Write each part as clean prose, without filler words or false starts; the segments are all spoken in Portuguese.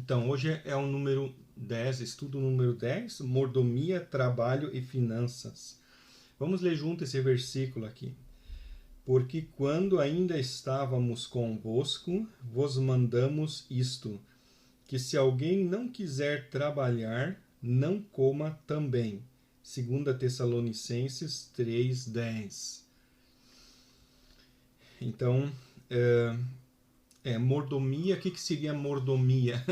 Então, hoje é o número 10, estudo número 10, mordomia, trabalho e finanças. Vamos ler junto esse versículo aqui. Porque quando ainda estávamos convosco, vos mandamos isto, que se alguém não quiser trabalhar, não coma também. 2 Tessalonicenses 3:10. Então, mordomia, o que seria mordomia?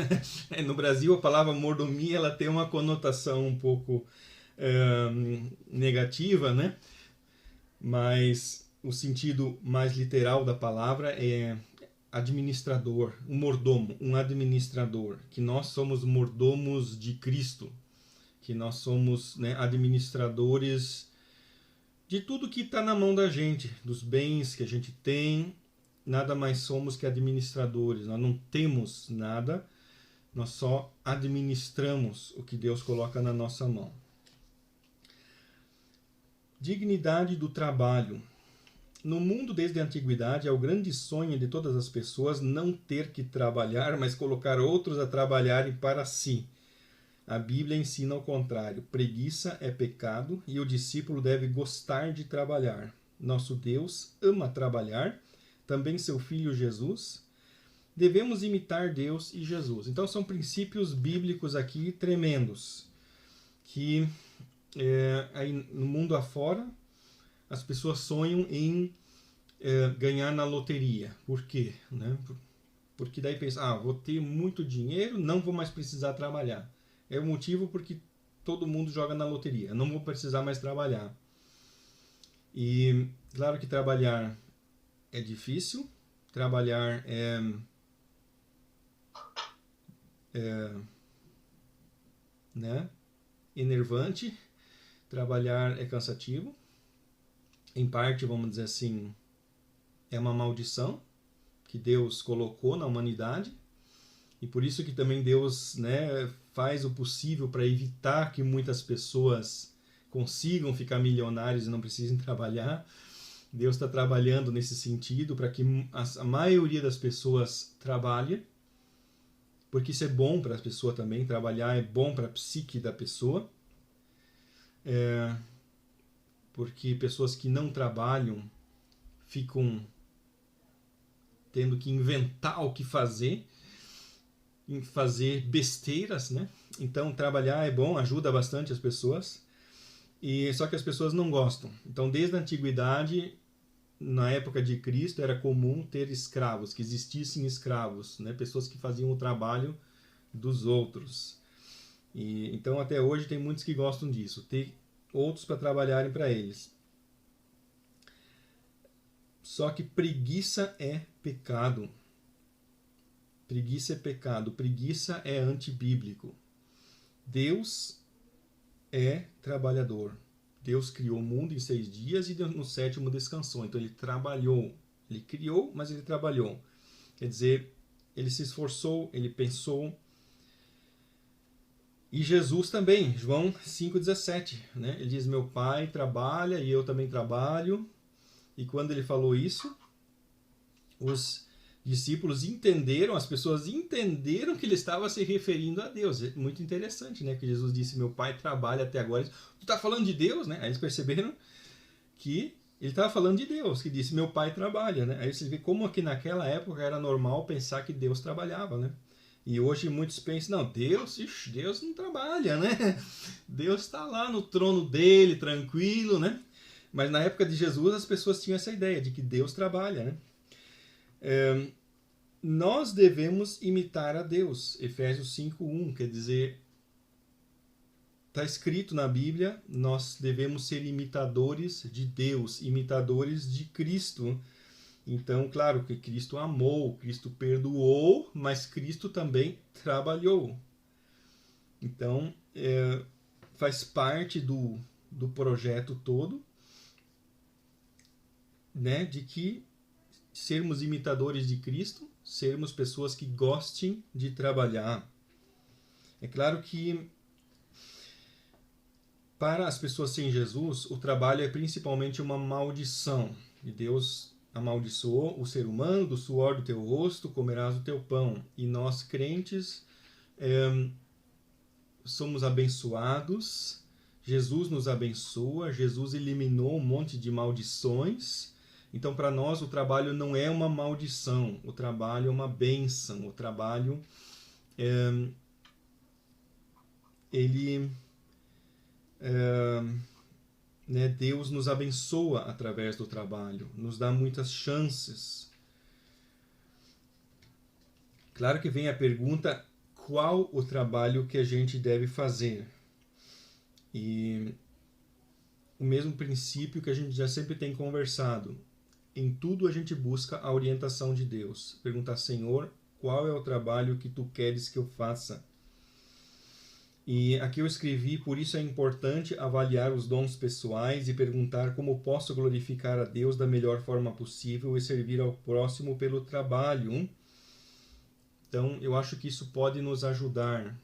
No Brasil, a palavra mordomia ela tem uma conotação um pouco negativa, né? Mas o sentido mais literal da palavra é administrador, um mordomo, um administrador, que nós somos mordomos de Cristo, que nós somos, né, administradores de tudo que está na mão da gente, dos bens que a gente tem. Nada mais somos que administradores. Nós não temos nada, nós só administramos o que Deus coloca na nossa mão. Dignidade do trabalho. No mundo, desde a antiguidade, é o grande sonho de todas as pessoas não ter que trabalhar, mas colocar outros a trabalharem para si. A Bíblia ensina o contrário. Preguiça é pecado e o discípulo deve gostar de trabalhar. Nosso Deus ama trabalhar, também seu Filho Jesus. Devemos imitar Deus e Jesus. Então são princípios bíblicos aqui tremendos, que aí no mundo afora as pessoas sonham em ganhar na loteria. Por quê? Né? Porque daí pensa, vou ter muito dinheiro, não vou mais precisar trabalhar. É o motivo porque todo mundo joga na loteria. Não vou precisar mais trabalhar. E claro que trabalhar é difícil. Trabalhar é enervante. Trabalhar é cansativo. Em parte, vamos dizer assim, é uma maldição que Deus colocou na humanidade. E por isso que também Deus, né, faz o possível para evitar que muitas pessoas consigam ficar milionários e não precisem trabalhar. Deus está trabalhando nesse sentido para que a maioria das pessoas trabalhe, porque isso é bom para a pessoa também. Trabalhar é bom para a psique da pessoa. Porque pessoas que não trabalham ficam tendo que inventar o que fazer besteiras, né? Então trabalhar é bom, ajuda bastante as pessoas, só que as pessoas não gostam. Então desde a antiguidade, na época de Cristo, era comum ter escravos, que existissem escravos, né? Pessoas que faziam o trabalho dos outros. Então até hoje tem muitos que gostam disso, ter outros para trabalharem para eles. Só que preguiça é pecado. Preguiça é pecado. Preguiça é antibíblico. Deus é trabalhador. Deus criou o mundo em 6 dias e no 7º descansou. Então ele trabalhou. Ele criou, mas ele trabalhou. Quer dizer, ele se esforçou, ele pensou. E Jesus também, João 5,17. Né? Ele diz, meu Pai trabalha e eu também trabalho. E quando ele falou isso, os discípulos entenderam, as pessoas entenderam que ele estava se referindo a Deus. É muito interessante, né? Que Jesus disse, meu Pai trabalha até agora. Tu está falando de Deus, né? Aí eles perceberam que ele estava falando de Deus, que disse, meu Pai trabalha, né? Aí você vê como aqui naquela época era normal pensar que Deus trabalhava, né? E hoje muitos pensam, não, Deus não trabalha, né? Deus está lá no trono dele, tranquilo, né? Mas na época de Jesus as pessoas tinham essa ideia de que Deus trabalha, né? Nós devemos imitar a Deus. Efésios 5:1, quer dizer, está escrito na Bíblia, nós devemos ser imitadores de Deus, imitadores de Cristo. Então, claro que Cristo amou, Cristo perdoou, mas Cristo também trabalhou. Então, faz parte do projeto todo, né, de que sermos imitadores de Cristo, sermos pessoas que gostem de trabalhar. É claro que para as pessoas sem Jesus, o trabalho é principalmente uma maldição. E Deus amaldiçoou o ser humano, do suor do teu rosto comerás o teu pão. E nós, crentes, somos abençoados, Jesus nos abençoa, Jesus eliminou um monte de maldições. Então, para nós, o trabalho não é uma maldição, o trabalho é uma bênção, o trabalho, ele, né, Deus nos abençoa através do trabalho, nos dá muitas chances. Claro que vem a pergunta, qual o trabalho que a gente deve fazer? E o mesmo princípio que a gente já sempre tem conversado. Em tudo a gente busca a orientação de Deus. Perguntar, Senhor, qual é o trabalho que Tu queres que eu faça? E aqui eu escrevi, por isso é importante avaliar os dons pessoais e perguntar como posso glorificar a Deus da melhor forma possível e servir ao próximo pelo trabalho. Então, eu acho que isso pode nos ajudar.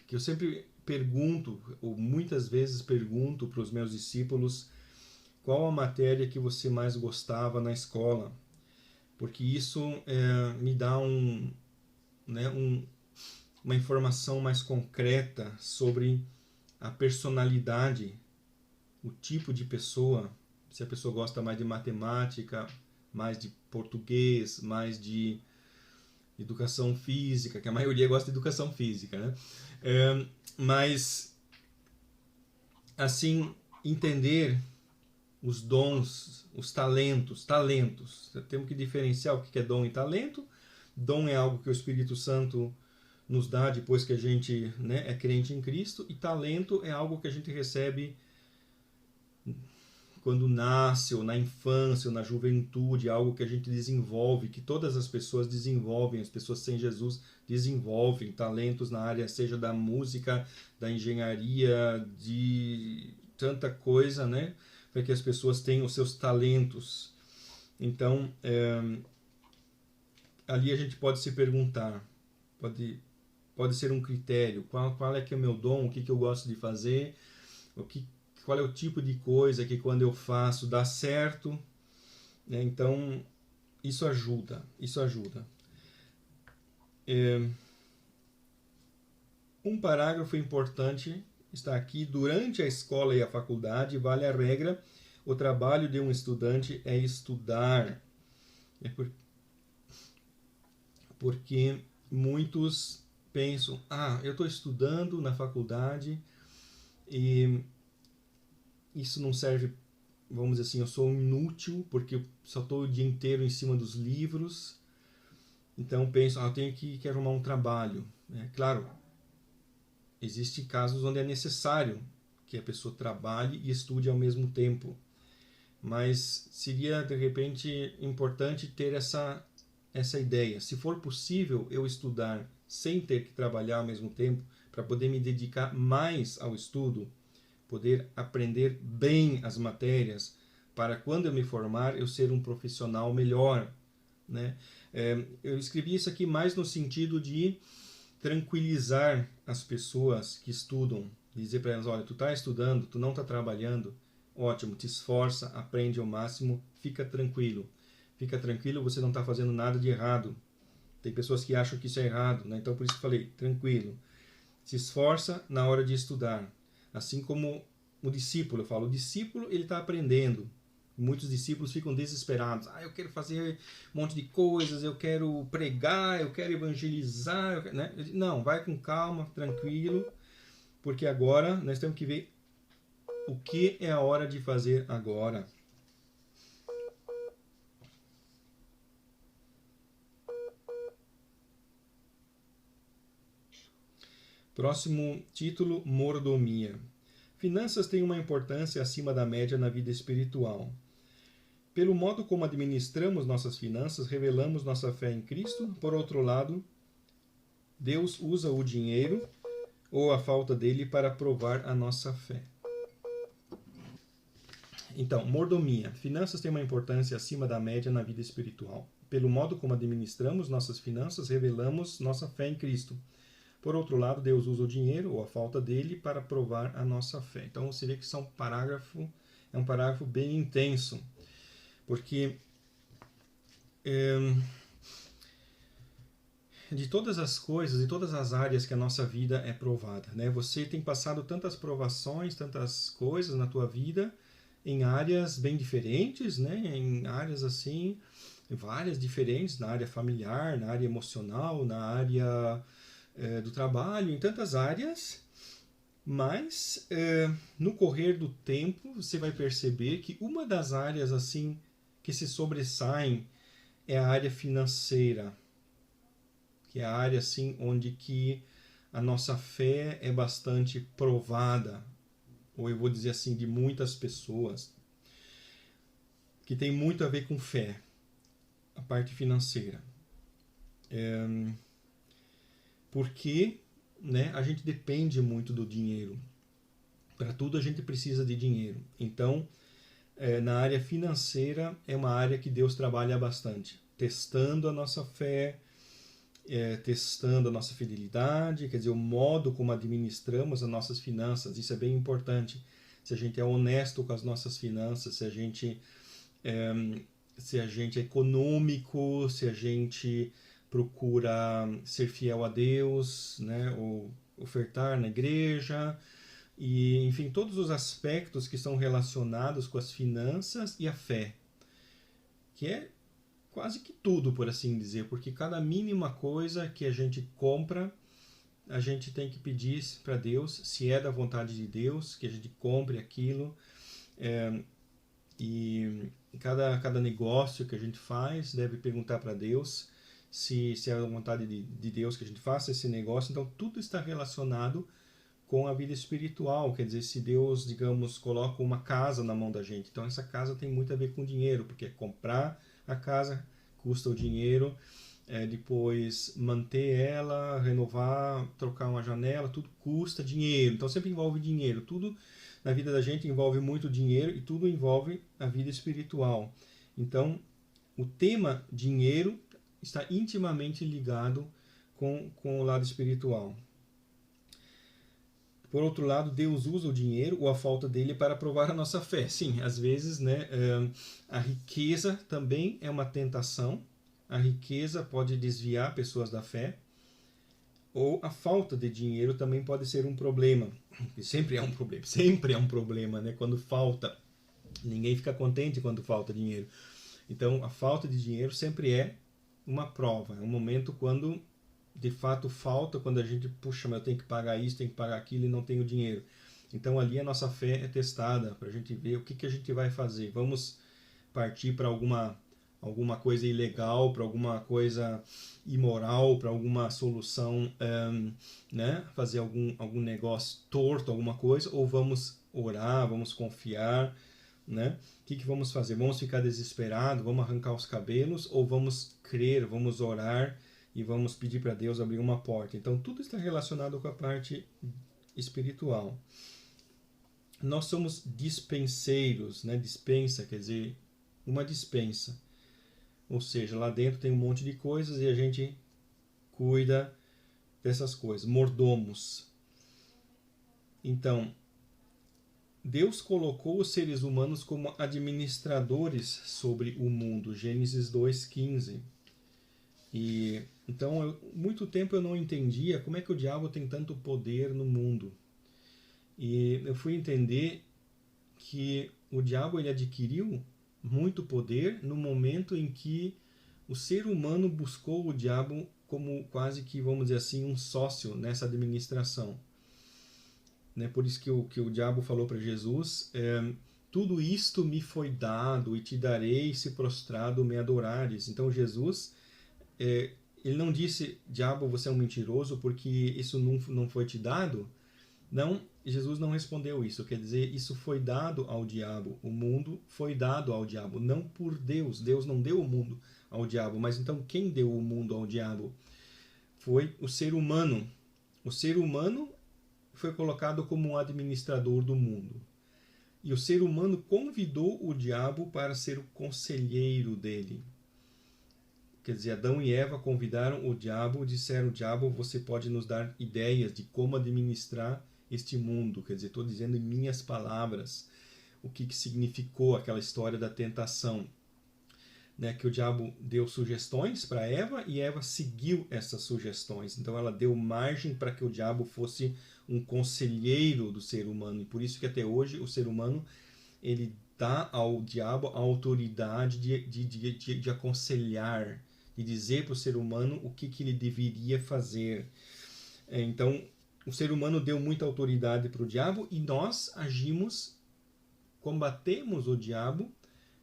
Que eu sempre pergunto, ou muitas vezes pergunto para os meus discípulos, qual a matéria que você mais gostava na escola? Porque isso me dá uma informação mais concreta sobre a personalidade, o tipo de pessoa, se a pessoa gosta mais de matemática, mais de português, mais de educação física, que a maioria gosta de educação física, né? Mas, assim, entender os dons, os talentos. Temos que diferenciar o que é dom e talento. Dom é algo que o Espírito Santo nos dá depois que a gente, né, é crente em Cristo, e talento é algo que a gente recebe quando nasce, ou na infância, ou na juventude, algo que a gente desenvolve, que todas as pessoas desenvolvem, as pessoas sem Jesus desenvolvem talentos na área, seja da música, da engenharia, de tanta coisa, né? Para que as pessoas tenham os seus talentos. Então, ali a gente pode se perguntar, pode ser um critério, qual é que é o meu dom, o que eu gosto de fazer, qual é o tipo de coisa que quando eu faço dá certo, né? Então, isso ajuda. Um parágrafo importante está aqui. Durante a escola e a faculdade, vale a regra, o trabalho de um estudante é estudar. Porque muitos pensam, eu estou estudando na faculdade e isso não serve, vamos dizer assim, eu sou inútil porque eu só estou o dia inteiro em cima dos livros. Então penso, eu tenho que arrumar um trabalho. Claro, existem casos onde é necessário que a pessoa trabalhe e estude ao mesmo tempo. Mas seria, de repente, importante ter essa ideia. Se for possível eu estudar sem ter que trabalhar ao mesmo tempo, para poder me dedicar mais ao estudo, poder aprender bem as matérias, para quando eu me formar eu ser um profissional melhor, né? Eu escrevi isso aqui mais no sentido de tranquilizar as pessoas que estudam, dizer para elas, olha, tu está estudando, tu não está trabalhando, ótimo, te esforça, aprende ao máximo, fica tranquilo, você não está fazendo nada de errado. Tem pessoas que acham que isso é errado, né? Então por isso que eu falei, tranquilo, se esforça na hora de estudar. Assim como o discípulo, eu falo, o discípulo ele está aprendendo. Muitos discípulos ficam desesperados. Eu quero fazer um monte de coisas, eu quero pregar, eu quero evangelizar. Né? Não, vai com calma, tranquilo, porque agora nós temos que ver o que é a hora de fazer agora. Próximo título, mordomia. Finanças têm uma importância acima da média na vida espiritual. Pelo modo como administramos nossas finanças, revelamos nossa fé em Cristo. Por outro lado, Deus usa o dinheiro ou a falta dele para provar a nossa fé. Então, mordomia. Finanças têm uma importância acima da média na vida espiritual. Pelo modo como administramos nossas finanças, revelamos nossa fé em Cristo. Por outro lado, Deus usa o dinheiro ou a falta dele para provar a nossa fé. Então, você vê que é um parágrafo bem intenso, porque de todas as coisas, de todas as áreas que a nossa vida é provada, né? Você tem passado tantas provações, tantas coisas na tua vida, em áreas bem diferentes, né? Em áreas assim, várias diferentes, na área familiar, na área emocional, na área do trabalho, em tantas áreas, mas no correr do tempo você vai perceber que uma das áreas assim que se sobressaem é a área financeira, que é a área assim onde que a nossa fé é bastante provada, ou eu vou dizer assim, de muitas pessoas, que tem muito a ver com fé, a parte financeira. Porque, né, a gente depende muito do dinheiro. Para tudo a gente precisa de dinheiro. Então, na área financeira é uma área que Deus trabalha bastante, testando a nossa fé, testando a nossa fidelidade, quer dizer, o modo como administramos as nossas finanças. Isso é bem importante. Se a gente é honesto com as nossas finanças, se a gente é econômico, se a gente procura ser fiel a Deus, né, ou ofertar na igreja, e enfim, todos os aspectos que são relacionados com as finanças e a fé, que é quase que tudo, por assim dizer, porque cada mínima coisa que a gente compra, a gente tem que pedir para Deus, se é da vontade de Deus, que a gente compre aquilo, e cada negócio que a gente faz deve perguntar para Deus se é a vontade de Deus que a gente faça esse negócio. Então tudo está relacionado com a vida espiritual, quer dizer, se Deus, digamos, coloca uma casa na mão da gente, então essa casa tem muito a ver com dinheiro, porque comprar a casa custa o dinheiro, depois manter ela, renovar, trocar uma janela, tudo custa dinheiro, então sempre envolve dinheiro, tudo na vida da gente envolve muito dinheiro e tudo envolve a vida espiritual. Então, o tema dinheiro está intimamente ligado com o lado espiritual. Por outro lado, Deus usa o dinheiro ou a falta dele para provar a nossa fé. Sim, às vezes, né, a riqueza também é uma tentação. A riqueza pode desviar pessoas da fé. Ou a falta de dinheiro também pode ser um problema. E sempre é um problema, né? Quando falta. Ninguém fica contente quando falta dinheiro. Então, a falta de dinheiro sempre é uma prova. É um momento quando de fato falta, quando a gente, puxa, mas eu tenho que pagar isso, tenho que pagar aquilo e não tenho dinheiro. Então ali a nossa fé é testada para a gente ver o que a gente vai fazer. Vamos partir para alguma coisa ilegal, para alguma coisa imoral, para alguma solução, né? Fazer algum negócio torto, alguma coisa, ou vamos orar, vamos confiar, né? O que vamos fazer? Vamos ficar desesperados, vamos arrancar os cabelos, ou vamos crer, vamos orar e vamos pedir para Deus abrir uma porta. Então tudo está relacionado com a parte espiritual. Nós somos dispenseiros, né? Dispensa quer dizer uma dispensa. Ou seja, lá dentro tem um monte de coisas e a gente cuida dessas coisas, mordomos. Então, Deus colocou os seres humanos como administradores sobre o mundo. Gênesis 2:15. E então, muito tempo eu não entendia como é que o diabo tem tanto poder no mundo. E eu fui entender que o diabo ele adquiriu muito poder no momento em que o ser humano buscou o diabo como quase que, vamos dizer assim, um sócio nessa administração. Né? Por isso que o diabo falou para Jesus, tudo isto me foi dado e te darei se prostrado me adorares. Então Jesus, ele não disse, diabo, você é um mentiroso porque isso não foi te dado. Não, Jesus não respondeu isso. Quer dizer, isso foi dado ao diabo. O mundo foi dado ao diabo, não por Deus. Deus não deu o mundo ao diabo. Mas então quem deu o mundo ao diabo? Foi o ser humano. O ser humano foi colocado como um administrador do mundo. E o ser humano convidou o diabo para ser o conselheiro dele. Quer dizer, Adão e Eva convidaram o diabo, disseram, o diabo, você pode nos dar ideias de como administrar este mundo. Quer dizer, estou dizendo em minhas palavras o que significou aquela história da tentação. né, que o diabo deu sugestões para Eva e Eva seguiu essas sugestões. Então ela deu margem para que o diabo fosse um conselheiro do ser humano. E por isso que até hoje o ser humano ele dá ao diabo a autoridade de aconselhar, de dizer para o ser humano o que ele deveria fazer. Então o ser humano deu muita autoridade para o diabo e nós agimos, combatemos o diabo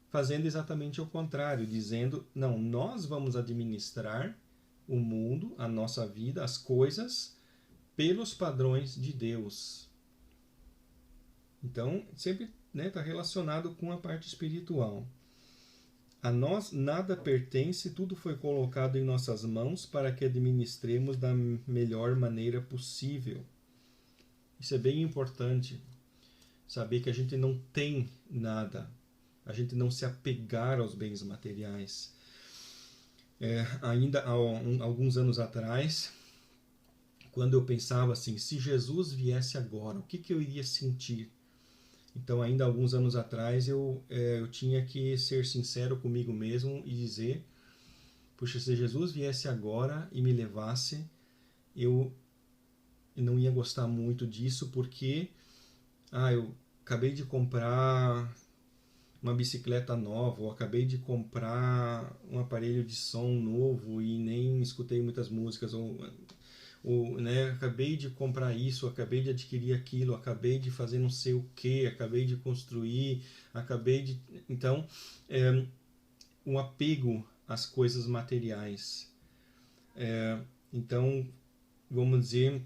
fazendo exatamente o contrário, dizendo, não, nós vamos administrar o mundo, a nossa vida, as coisas, pelos padrões de Deus. Então, sempre está relacionado com a parte espiritual. A nós nada pertence, tudo foi colocado em nossas mãos para que administremos da melhor maneira possível. Isso é bem importante, saber que a gente não tem nada, a gente não se apegar aos bens materiais. Ainda há alguns anos atrás, quando eu pensava assim, se Jesus viesse agora, o que eu iria sentir? Então, ainda há alguns anos atrás, eu tinha que ser sincero comigo mesmo e dizer, puxa, se Jesus viesse agora e me levasse, eu não ia gostar muito disso, porque eu acabei de comprar uma bicicleta nova, ou acabei de comprar um aparelho de som novo e nem escutei muitas músicas, ou acabei de comprar isso, acabei de adquirir aquilo, acabei de fazer não sei o que, acabei de construir, Então, um apego às coisas materiais. Então, vamos dizer,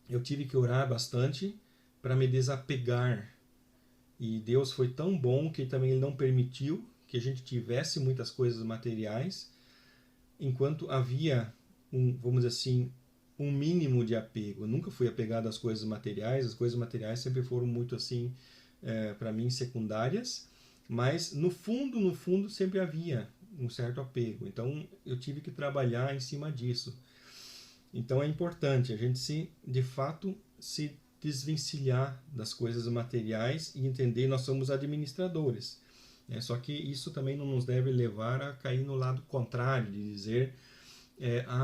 eu tive que orar bastante para me desapegar. E Deus foi tão bom que também Ele não permitiu que a gente tivesse muitas coisas materiais, enquanto havia, vamos dizer assim, um mínimo de apego. Eu nunca fui apegado às coisas materiais, as coisas materiais sempre foram muito assim, para mim, secundárias, mas no fundo, sempre havia um certo apego. Então eu tive que trabalhar em cima disso. Então é importante a gente de fato, se desvencilhar das coisas materiais e entender que nós somos administradores. Só que isso também não nos deve levar a cair no lado contrário, de dizer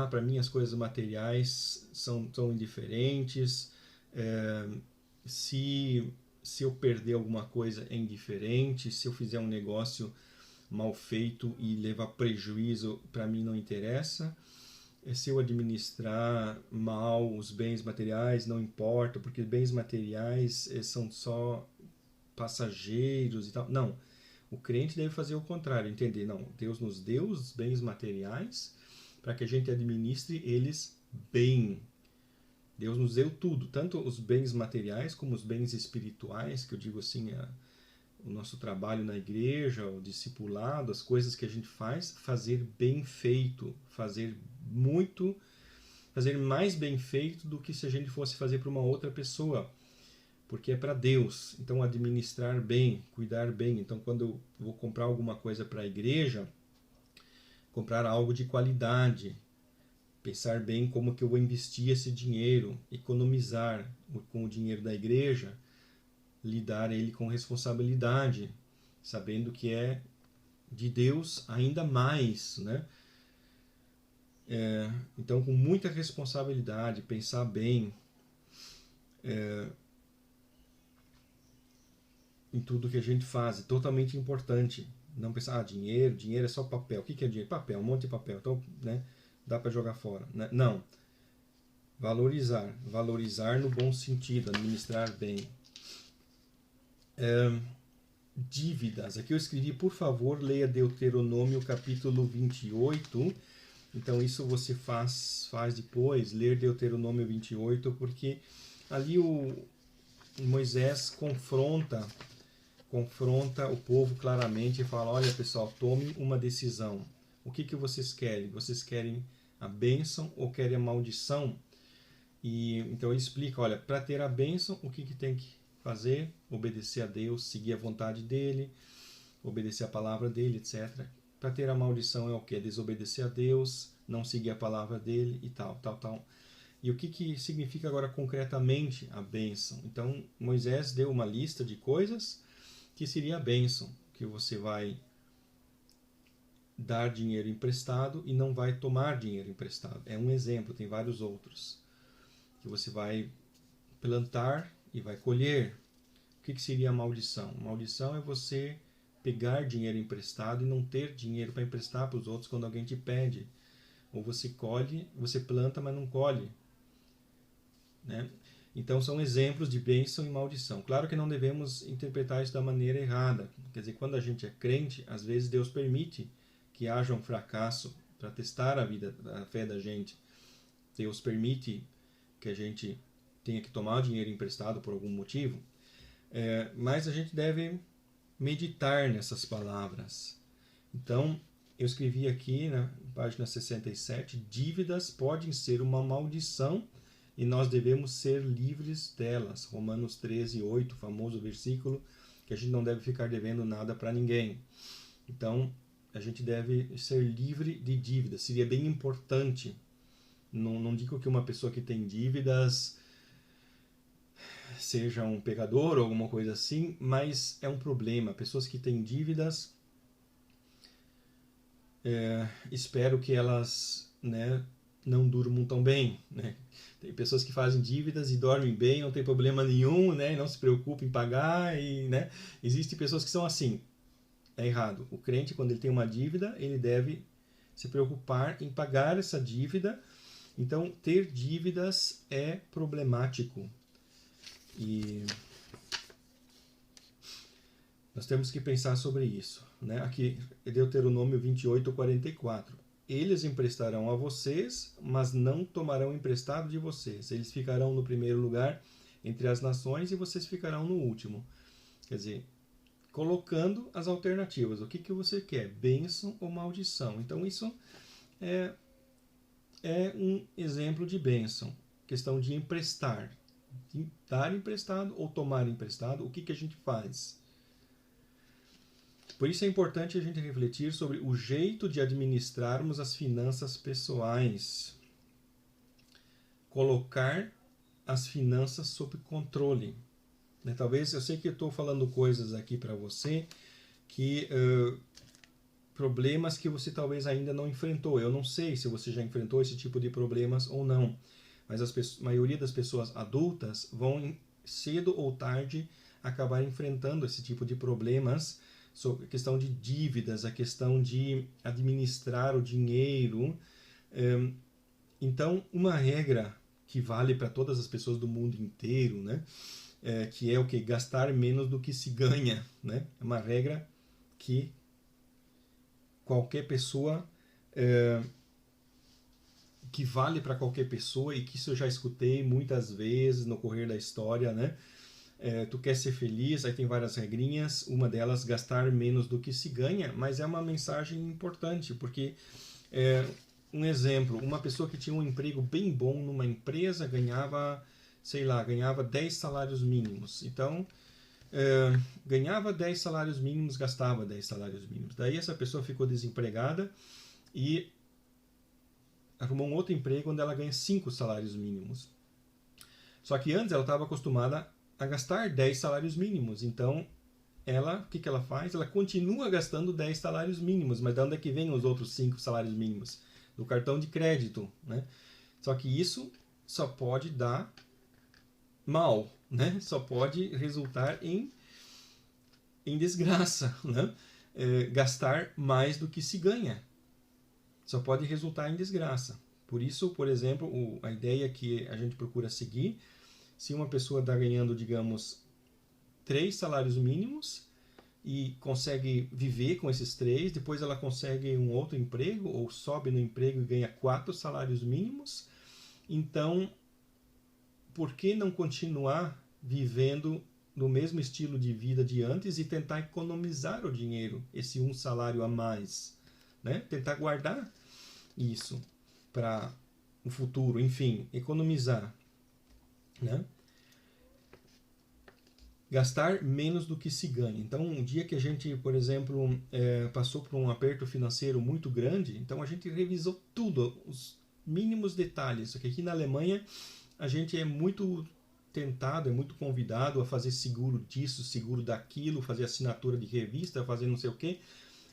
para mim as coisas materiais são indiferentes, se eu perder alguma coisa é indiferente, se eu fizer um negócio mal feito e levar prejuízo, para mim não interessa. Se eu administrar mal os bens materiais, não importa, porque bens materiais são só passageiros e tal. Não, o crente deve fazer o contrário, entender, não, Deus nos deu os bens materiais para que a gente administre eles bem. Deus nos deu tudo, tanto os bens materiais como os bens espirituais, que eu digo assim, o nosso trabalho na igreja, o discipulado, as coisas que a gente faz, fazer bem feito, fazer mais bem feito do que se a gente fosse fazer para uma outra pessoa, porque é para Deus. Então, administrar bem, cuidar bem. Então, quando eu vou comprar alguma coisa para a igreja, comprar algo de qualidade, pensar bem como que eu vou investir esse dinheiro, economizar com o dinheiro da igreja, lidar ele com responsabilidade, sabendo que é de Deus ainda mais, né? Então, com muita responsabilidade, pensar bem em tudo que a gente faz, é totalmente importante. Não pensar, dinheiro é só papel. O que é dinheiro? Papel, um monte de papel. Então, dá para jogar fora. Né? Não. Valorizar no bom sentido, administrar bem. Dívidas. Aqui eu escrevi, por favor, leia Deuteronômio capítulo 28. Então isso você faz depois, ler Deuteronômio 28, porque ali o Moisés confronta o povo claramente e fala, olha pessoal, tome uma decisão. O que vocês querem? Vocês querem a bênção ou querem a maldição? E então ele explica, olha, para ter a bênção, o que tem que fazer? Obedecer a Deus, seguir a vontade dele, obedecer a palavra dele, etc. Para ter a maldição é o que? Desobedecer a Deus, não seguir a palavra dele e tal. E o que significa agora concretamente a bênção? Então Moisés deu uma lista de coisas que seria a bênção, que você vai dar dinheiro emprestado e não vai tomar dinheiro emprestado. É um exemplo, tem vários outros. Que você vai plantar e vai colher. O que seria a maldição? Maldição é você pegar dinheiro emprestado e não ter dinheiro para emprestar para os outros quando alguém te pede. Ou você colhe, você planta, mas não colhe. Né? Então são exemplos de bênção e maldição. Claro que não devemos interpretar isso da maneira errada. Quer dizer, quando a gente é crente, às vezes Deus permite que haja um fracasso para testar a fé da gente. Deus permite que a gente tenha que tomar dinheiro emprestado por algum motivo. Mas a gente deve meditar nessas palavras. Então, eu escrevi aqui na página 67, dívidas podem ser uma maldição e nós devemos ser livres delas. Romanos 13, 8, famoso versículo, que a gente não deve ficar devendo nada para ninguém. Então, a gente deve ser livre de dívidas. Seria bem importante. Não digo que uma pessoa que tem dívidas seja um pecador ou alguma coisa assim, mas é um problema. Pessoas que têm dívidas, espero que elas, né, não durmam tão bem. Né? Tem pessoas que fazem dívidas e dormem bem, não tem problema nenhum, né, não se preocupam em pagar. Né? Existem pessoas que são assim. É errado. O crente, quando ele tem uma dívida, ele deve se preocupar em pagar essa dívida. Então, ter dívidas é problemático. E nós temos que pensar sobre isso. Né? Aqui, Deuteronômio 28, 44. Eles emprestarão a vocês, mas não tomarão emprestado de vocês. Eles ficarão no primeiro lugar entre as nações e vocês ficarão no último. Quer dizer, colocando as alternativas. O que você quer? Bênção ou maldição? Então, isso é um exemplo de bênção. Questão de emprestar. Dar emprestado ou tomar emprestado, o que a gente faz? Por isso é importante a gente refletir sobre o jeito de administrarmos as finanças pessoais. Colocar as finanças sob controle. Talvez, eu sei que eu estou falando coisas aqui para você que problemas que você talvez ainda não enfrentou. Eu não sei se você já enfrentou esse tipo de problemas ou não. Mas a maioria das pessoas adultas vão cedo ou tarde acabar enfrentando esse tipo de problemas, sobre a questão de dívidas, a questão de administrar o dinheiro. Então, uma regra que vale para todas as pessoas do mundo inteiro, né? Que é o que? Gastar menos do que se ganha. Né? É uma regra que qualquer pessoa... que vale para qualquer pessoa e que isso eu já escutei muitas vezes no correr da história, né? Tu quer ser feliz, aí tem várias regrinhas, uma delas gastar menos do que se ganha, mas é uma mensagem importante, porque um exemplo, uma pessoa que tinha um emprego bem bom numa empresa ganhava 10 salários mínimos. Então, ganhava 10 salários mínimos, gastava 10 salários mínimos. Daí essa pessoa ficou desempregada e arrumou um outro emprego onde ela ganha 5 salários mínimos. Só que antes ela estava acostumada a gastar 10 salários mínimos. Então, o que ela faz? Ela continua gastando 10 salários mínimos. Mas de onde é que vem os outros 5 salários mínimos? Do cartão de crédito. Né? Só que isso só pode dar mal. Né? Só pode resultar em desgraça. Né? Gastar mais do que se ganha. Só pode resultar em desgraça. Por isso, por exemplo, a ideia que a gente procura seguir, se uma pessoa está ganhando, digamos, 3 salários mínimos e consegue viver com esses 3, depois ela consegue um outro emprego ou sobe no emprego e ganha 4 salários mínimos, então, por que não continuar vivendo no mesmo estilo de vida de antes e tentar economizar o dinheiro, esse um salário a mais? Né? Tentar guardar isso para o futuro, enfim, economizar. Né? Gastar menos do que se ganha. Então, um dia que a gente, por exemplo, passou por um aperto financeiro muito grande, então a gente revisou tudo, os mínimos detalhes. Porque aqui na Alemanha a gente é muito tentado, é muito convidado a fazer seguro disso, seguro daquilo, fazer assinatura de revista, fazer não sei o quê.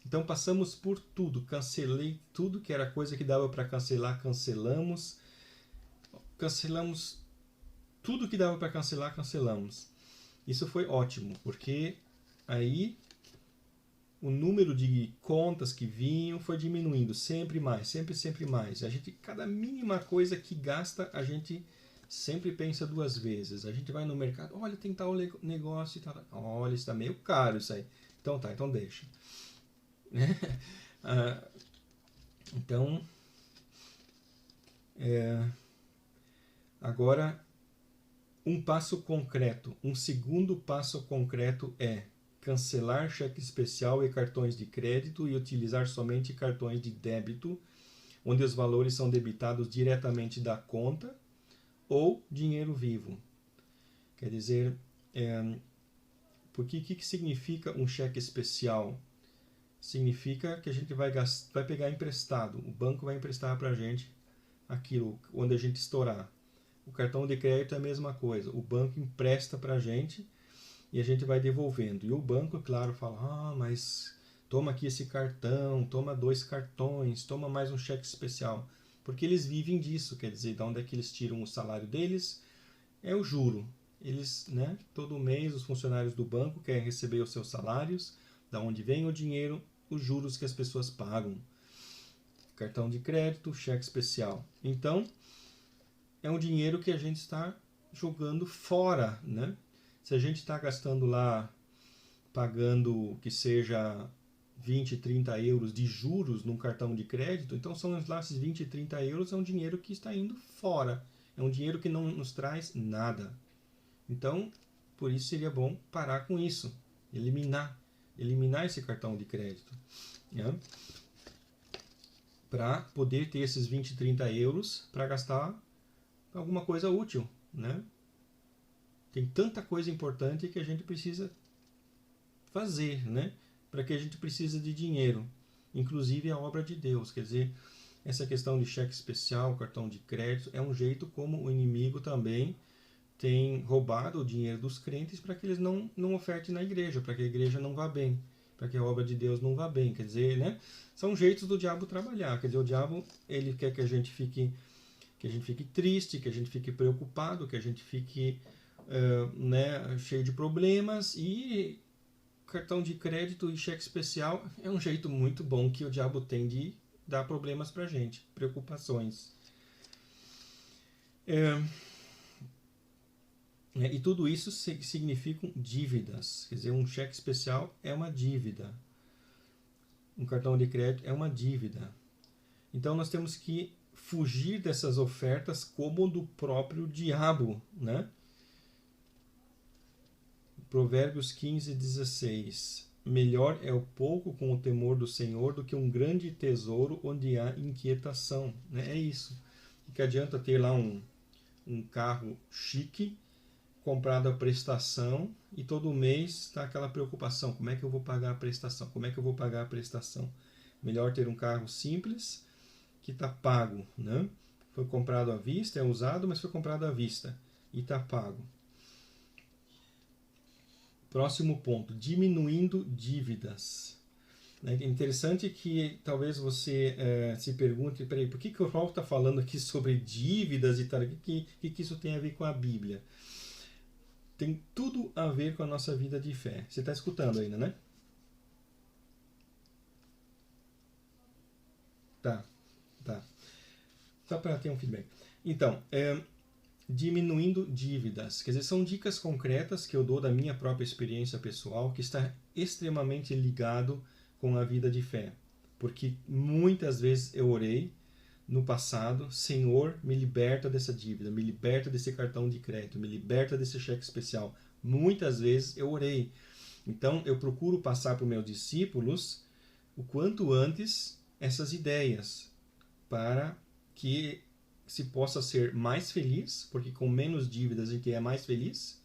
Então passamos por tudo, cancelei tudo que era coisa que dava para cancelar, cancelamos tudo que dava para cancelar, cancelamos. Isso foi ótimo, porque aí o número de contas que vinham foi diminuindo, sempre mais, sempre mais. A gente, cada mínima coisa que gasta, a gente sempre pensa duas vezes. A gente vai no mercado, olha, tem tal negócio e tal. Olha, está meio caro isso aí. Então tá, então deixa. Então, agora, um passo concreto. Um segundo passo concreto é cancelar cheque especial e cartões de crédito e utilizar somente cartões de débito, onde os valores são debitados diretamente da conta ou dinheiro vivo. Quer dizer, porque o que significa um cheque especial? Significa que a gente vai pegar emprestado. O banco vai emprestar para a gente aquilo, onde a gente estourar. O cartão de crédito é a mesma coisa. O banco empresta para a gente e a gente vai devolvendo. E o banco, claro, fala, mas toma aqui esse cartão, toma 2 cartões, toma mais um cheque especial. Porque eles vivem disso, quer dizer, de onde é que eles tiram o salário deles? É o juro. Eles, todo mês, os funcionários do banco querem receber os seus salários, da onde vem o dinheiro, os juros que as pessoas pagam. Cartão de crédito, cheque especial. Então, é um dinheiro que a gente está jogando fora, Se a gente está gastando lá, pagando que seja 20, 30 euros de juros num cartão de crédito, então são lá esses 20, 30 euros, é um dinheiro que está indo fora. É um dinheiro que não nos traz nada. Então, por isso seria bom parar com isso. Eliminar esse cartão de crédito. Para poder ter esses 20, 30 euros para gastar alguma coisa útil, Tem tanta coisa importante que a gente precisa fazer, Para que a gente precisa de dinheiro, inclusive a obra de Deus. Quer dizer, essa questão de cheque especial, cartão de crédito, é um jeito como o inimigo também tem roubado o dinheiro dos crentes para que eles não ofertem na igreja, para que a igreja não vá bem, para que a obra de Deus não vá bem. Quer dizer, são jeitos do diabo trabalhar. Quer dizer, o diabo ele quer que a gente fique triste, que a gente fique preocupado, que a gente fique cheio de problemas, e cartão de crédito e cheque especial é um jeito muito bom que o diabo tem de dar problemas pra gente, preocupações. E tudo isso significam dívidas. Quer dizer, um cheque especial é uma dívida. Um cartão de crédito é uma dívida. Então nós temos que fugir dessas ofertas como do próprio diabo, Provérbios 15, 16. Melhor é o pouco com o temor do Senhor do que um grande tesouro onde há inquietação. É isso. Que adianta ter lá um carro chique, comprado a prestação, e todo mês está aquela preocupação. Como é que eu vou pagar a prestação? Como é que eu vou pagar a prestação? Melhor ter um carro simples, que está pago, Foi comprado à vista, é usado, mas foi comprado à vista e está pago. Próximo ponto, diminuindo dívidas. É interessante que talvez você se pergunte, peraí, por que o Rolf está falando aqui sobre dívidas e tal? O que isso tem a ver com a Bíblia? Tem tudo a ver com a nossa vida de fé. Você está escutando ainda, né? Tá. Só para ter um feedback. Então, diminuindo dívidas. Quer dizer, são dicas concretas que eu dou da minha própria experiência pessoal, que está extremamente ligado com a vida de fé. Porque muitas vezes eu orei no passado, Senhor, me liberta dessa dívida, me liberta desse cartão de crédito, me liberta desse cheque especial. Muitas vezes eu orei. Então, eu procuro passar para os meus discípulos o quanto antes essas ideias, para que se possa ser mais feliz, porque com menos dívidas a gente é mais feliz,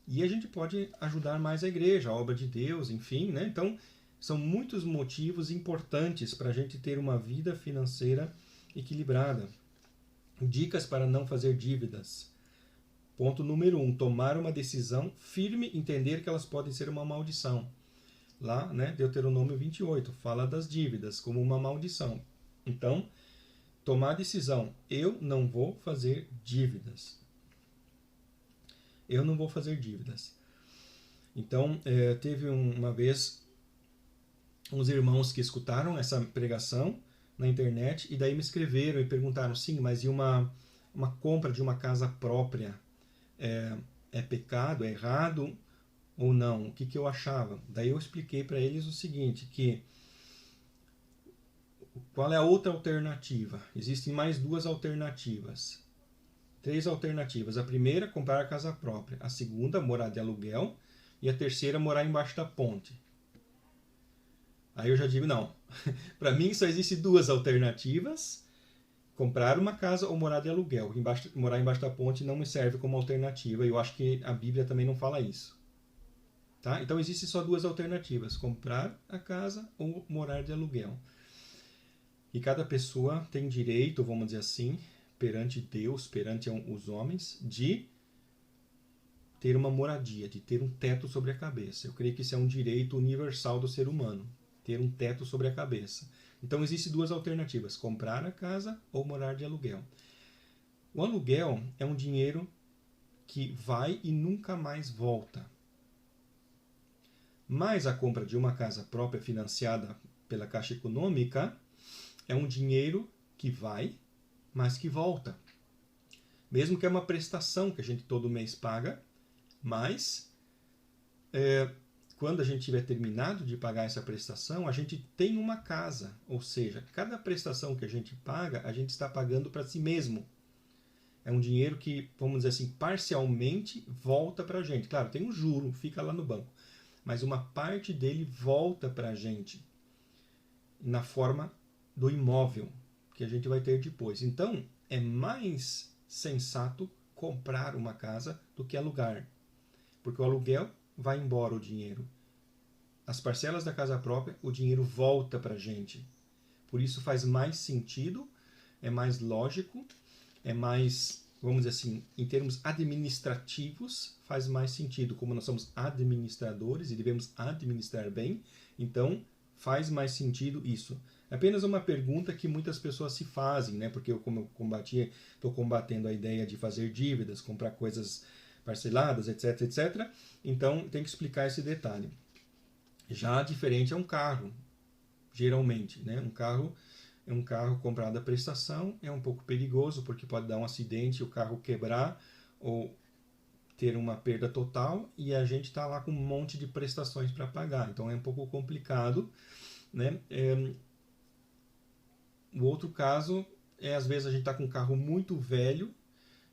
e a gente pode ajudar mais a igreja, a obra de Deus, enfim, Então, são muitos motivos importantes para a gente ter uma vida financeira equilibrada. Dicas para não fazer dívidas. Ponto número 1, tomar uma decisão firme, entender que elas podem ser uma maldição. lá, né, Deuteronômio 28, fala das dívidas como uma maldição. Então, tomar a decisão, eu não vou fazer dívidas. Eu não vou fazer dívidas. Então, teve uma vez uns irmãos que escutaram essa pregação na internet e daí me escreveram e perguntaram, sim, mas e uma compra de uma casa própria é pecado, é errado ou não? O que eu achava? Daí eu expliquei para eles o seguinte, que qual é a outra alternativa? Existem mais duas alternativas. 3 alternativas. A primeira, comprar a casa própria. A segunda, morar de aluguel. E a terceira, morar embaixo da ponte. Aí eu já digo, não. Para mim só existem 2 alternativas. Comprar uma casa ou morar de aluguel. Morar embaixo da ponte não me serve como alternativa. E eu acho que a Bíblia também não fala isso. Tá? Então existem só 2 alternativas. Comprar a casa ou morar de aluguel. E cada pessoa tem direito, vamos dizer assim, perante Deus, perante os homens, de ter uma moradia, de ter um teto sobre a cabeça. Eu creio que isso é um direito universal do ser humano, ter um teto sobre a cabeça. Então existem 2 alternativas, comprar a casa ou morar de aluguel. O aluguel é um dinheiro que vai e nunca mais volta. Mas a compra de uma casa própria financiada pela Caixa Econômica é um dinheiro que vai, mas que volta. Mesmo que é uma prestação que a gente todo mês paga, mas quando a gente tiver terminado de pagar essa prestação, a gente tem uma casa. Ou seja, cada prestação que a gente paga, a gente está pagando para si mesmo. É um dinheiro que, vamos dizer assim, parcialmente volta para a gente. Claro, tem um juro, fica lá no banco. Mas uma parte dele volta para a gente na forma do imóvel que a gente vai ter depois. Então, é mais sensato comprar uma casa do que alugar. Porque o aluguel vai embora o dinheiro. As parcelas da casa própria, o dinheiro volta para a gente. Por isso faz mais sentido, é mais lógico, é mais, vamos dizer assim, em termos administrativos, faz mais sentido. Como nós somos administradores e devemos administrar bem, então faz mais sentido isso. É apenas uma pergunta que muitas pessoas se fazem, né? Porque estou combatendo a ideia de fazer dívidas, comprar coisas parceladas, etc, etc. Então tem que explicar esse detalhe. Já diferente é um carro, geralmente, né? Um carro comprado à prestação é um pouco perigoso porque pode dar um acidente, o carro quebrar ou ter uma perda total e a gente está lá com um monte de prestações para pagar. Então é um pouco complicado, né? O outro caso é, às vezes, a gente está com um carro muito velho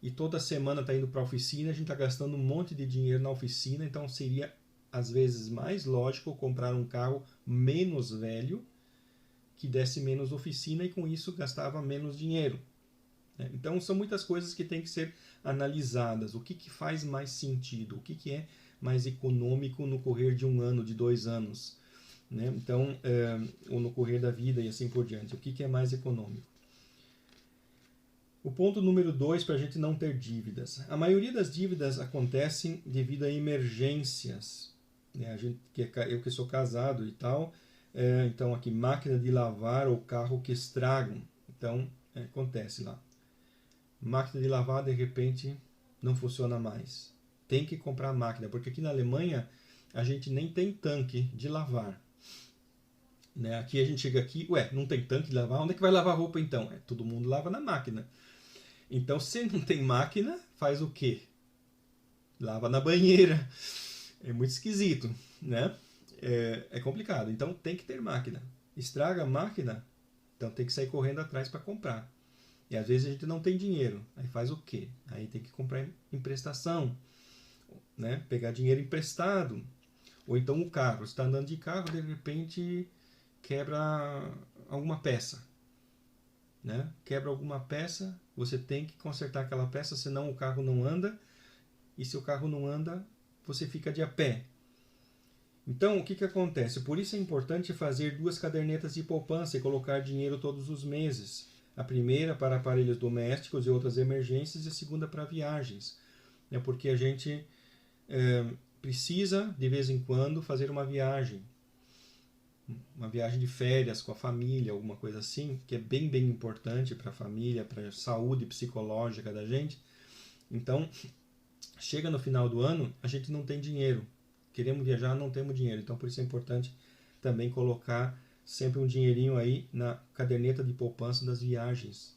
e toda semana está indo para a oficina, a gente está gastando um monte de dinheiro na oficina, então seria, às vezes, mais lógico comprar um carro menos velho, que desse menos oficina e com isso gastava menos dinheiro. Então são muitas coisas que têm que ser analisadas. O que faz mais sentido? O que é mais econômico no correr de 1 ano, de 2 anos? Né? Então, ou no correr da vida e assim por diante. O que é mais econômico? O ponto número 2 para a gente não ter dívidas. A maioria das dívidas acontecem devido a emergências. Né? Eu que sou casado e tal, então aqui máquina de lavar ou carro que estragam. Então acontece lá. Máquina de lavar de repente não funciona mais. Tem que comprar máquina, porque aqui na Alemanha a gente nem tem tanque de lavar. Né? Aqui a gente chega aqui, não tem tanque de lavar, onde é que vai lavar roupa então? Todo mundo lava na máquina. Então, se não tem máquina, faz o quê? Lava na banheira. É muito esquisito, né? É complicado. Então, tem que ter máquina. Estraga a máquina, então tem que sair correndo atrás para comprar. E às vezes a gente não tem dinheiro. Aí faz o quê? Aí tem que comprar em prestação, né? Pegar dinheiro emprestado. Ou então o carro. Você está andando de carro, de repente quebra alguma peça. Né? Quebra alguma peça, você tem que consertar aquela peça, senão o carro não anda. E se o carro não anda, você fica de a pé. Então, o que acontece? Por isso é importante fazer 2 cadernetas de poupança e colocar dinheiro todos os meses. A primeira para aparelhos domésticos e outras emergências e a segunda para viagens. É porque a gente precisa, de vez em quando, fazer uma viagem. uma viagem de férias com a família, alguma coisa assim, que é bem, bem importante para a família, para a saúde psicológica da gente. Então, chega no final do ano, a gente não tem dinheiro. Queremos viajar, não temos dinheiro. Então, por isso é importante também colocar sempre um dinheirinho aí na caderneta de poupança das viagens.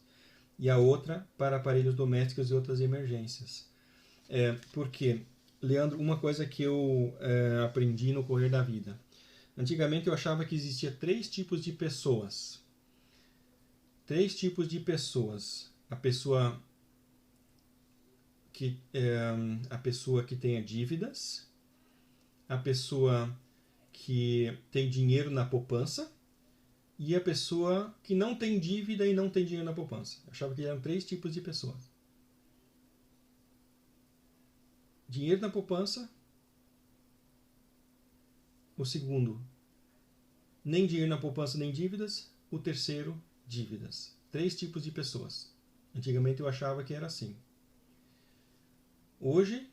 E a outra para aparelhos domésticos e outras emergências. Porque, Leandro, uma coisa que eu aprendi no correr da vida. Antigamente eu achava que existia 3 tipos de pessoas. 3 tipos de pessoas. A pessoa que tenha dívidas, a pessoa que tem dinheiro na poupança e a pessoa que não tem dívida e não tem dinheiro na poupança. Eu achava que eram 3 tipos de pessoas. Dinheiro na poupança. O segundo, nem dinheiro na poupança nem dívidas. O terceiro, dívidas. 3 tipos de pessoas. Antigamente eu achava que era assim. Hoje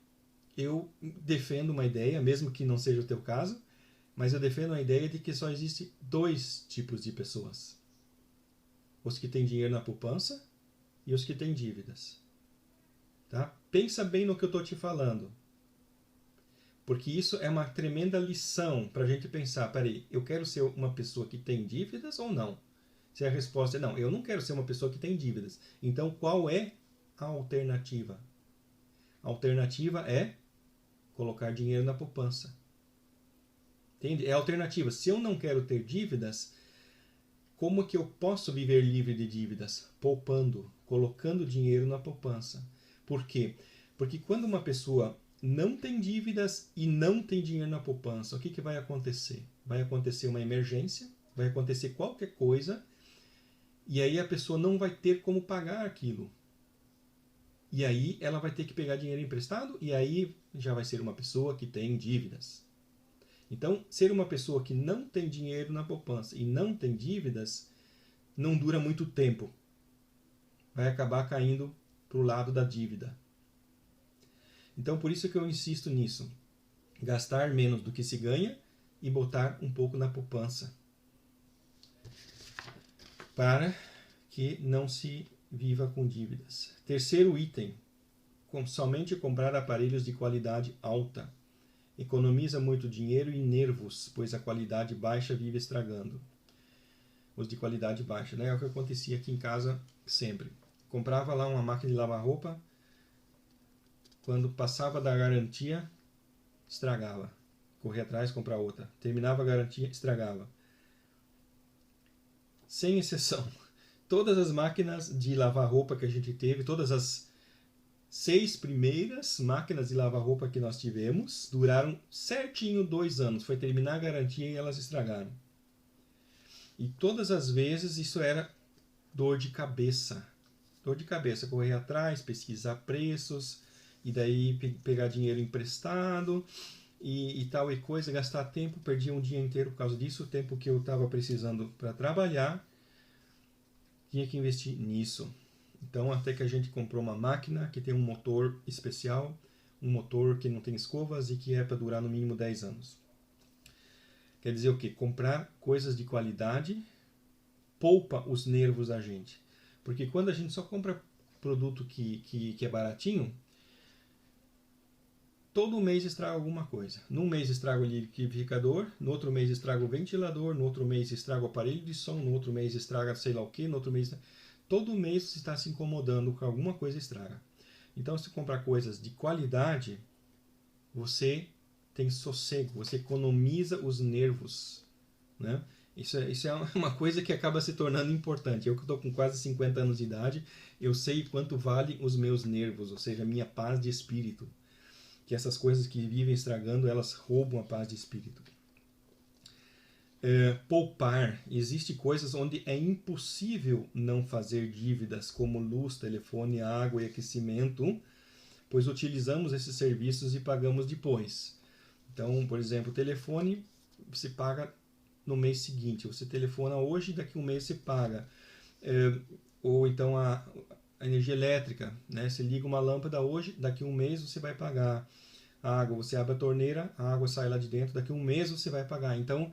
eu defendo uma ideia, mesmo que não seja o teu caso, mas eu defendo a ideia de que só existe 2 tipos de pessoas. Os que têm dinheiro na poupança e os que têm dívidas. Tá? Pensa bem no que eu estou te falando. Porque isso é uma tremenda lição para a gente pensar, peraí, eu quero ser uma pessoa que tem dívidas ou não? Se a resposta é não, eu não quero ser uma pessoa que tem dívidas. Então qual é a alternativa? A alternativa é colocar dinheiro na poupança. Entende? É a alternativa. Se eu não quero ter dívidas, como que eu posso viver livre de dívidas? Poupando, colocando dinheiro na poupança. Por quê? Porque quando uma pessoa não tem dívidas e não tem dinheiro na poupança, o que vai acontecer? Vai acontecer uma emergência, vai acontecer qualquer coisa, e aí a pessoa não vai ter como pagar aquilo. E aí ela vai ter que pegar dinheiro emprestado, e aí já vai ser uma pessoa que tem dívidas. Então, ser uma pessoa que não tem dinheiro na poupança e não tem dívidas, não dura muito tempo. Vai acabar caindo para o lado da dívida. Então, por isso que eu insisto nisso. Gastar menos do que se ganha e botar um pouco na poupança. Para que não se viva com dívidas. Terceiro item. Somente comprar aparelhos de qualidade alta. Economiza muito dinheiro e nervos, pois a qualidade baixa vive estragando. Os de qualidade baixa, né? É o que acontecia aqui em casa sempre. Comprava lá uma máquina de lavar roupa, quando passava da garantia, estragava. Corria atrás, comprar outra. Terminava a garantia, estragava. Sem exceção. Todas as máquinas de lavar roupa que a gente teve, todas as 6 primeiras máquinas de lavar roupa que nós tivemos, duraram certinho 2 anos. Foi terminar a garantia e elas estragaram. E todas as vezes isso era dor de cabeça. Dor de cabeça. Correr atrás, pesquisar preços, e daí pegar dinheiro emprestado e tal e coisa, gastar tempo, perdi um dia inteiro por causa disso, o tempo que eu estava precisando para trabalhar, tinha que investir nisso. Então até que a gente comprou uma máquina que tem um motor especial, um motor que não tem escovas e que é para durar no mínimo 10 anos. Quer dizer o quê? Comprar coisas de qualidade poupa os nervos da gente. Porque quando a gente só compra produto que é baratinho, todo mês estraga alguma coisa. Num mês estraga o liquidificador, no outro mês estraga o ventilador, no outro mês estraga o aparelho de som, no outro mês estraga sei lá o que, no outro mês... Todo mês você está se incomodando com alguma coisa estraga. Então, se comprar coisas de qualidade, você tem sossego, você economiza os nervos. Né? Isso é uma coisa que acaba se tornando importante. Eu que estou com quase 50 anos de idade, eu sei quanto vale os meus nervos, ou seja, a minha paz de espírito. Que essas coisas que vivem estragando, elas roubam a paz de espírito. Poupar. Existem coisas onde é impossível não fazer dívidas, como luz, telefone, água e aquecimento, pois utilizamos esses serviços e pagamos depois. Então, por exemplo, o telefone você paga no mês seguinte. Você telefona hoje, daqui a um mês você paga. Ou então a energia elétrica, né? Você liga uma lâmpada hoje, daqui a um mês você vai pagar. A água, você abre a torneira, a água sai lá de dentro, daqui a um mês você vai pagar. Então,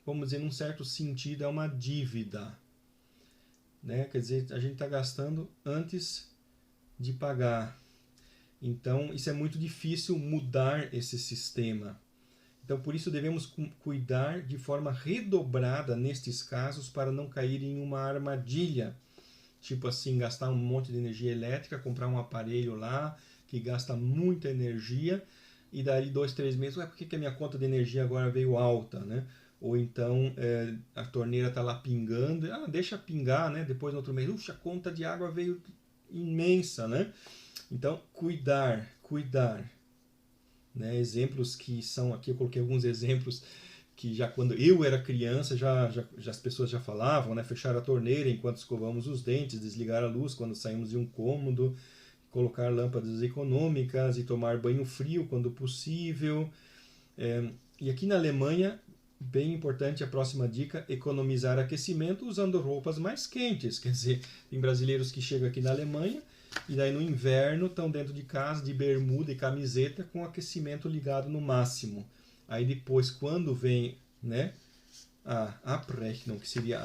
vamos dizer, num certo sentido, é uma dívida, né? Quer dizer, a gente está gastando antes de pagar. Então, isso é muito difícil mudar esse sistema. Então, por isso devemos cuidar de forma redobrada nestes casos para não cair em uma armadilha. Tipo assim, gastar um monte de energia elétrica, comprar um aparelho lá que gasta muita energia e daí 2, 3 meses, por que a minha conta de energia agora veio alta, né? Ou então a torneira está lá pingando, deixa pingar, né? Depois no outro mês, a conta de água veio imensa, né? Então, cuidar, né? Exemplos que são aqui, eu coloquei alguns exemplos que já quando eu era criança, já as pessoas já falavam, né? Fechar a torneira enquanto escovamos os dentes, desligar a luz quando saímos de um cômodo, colocar lâmpadas econômicas e tomar banho frio quando possível. E aqui na Alemanha, bem importante a próxima dica, economizar aquecimento usando roupas mais quentes. Quer dizer, tem brasileiros que chegam aqui na Alemanha e daí no inverno estão dentro de casa de bermuda e camiseta com aquecimento ligado no máximo. Aí depois, quando vem, né, a Abrechnung, que seria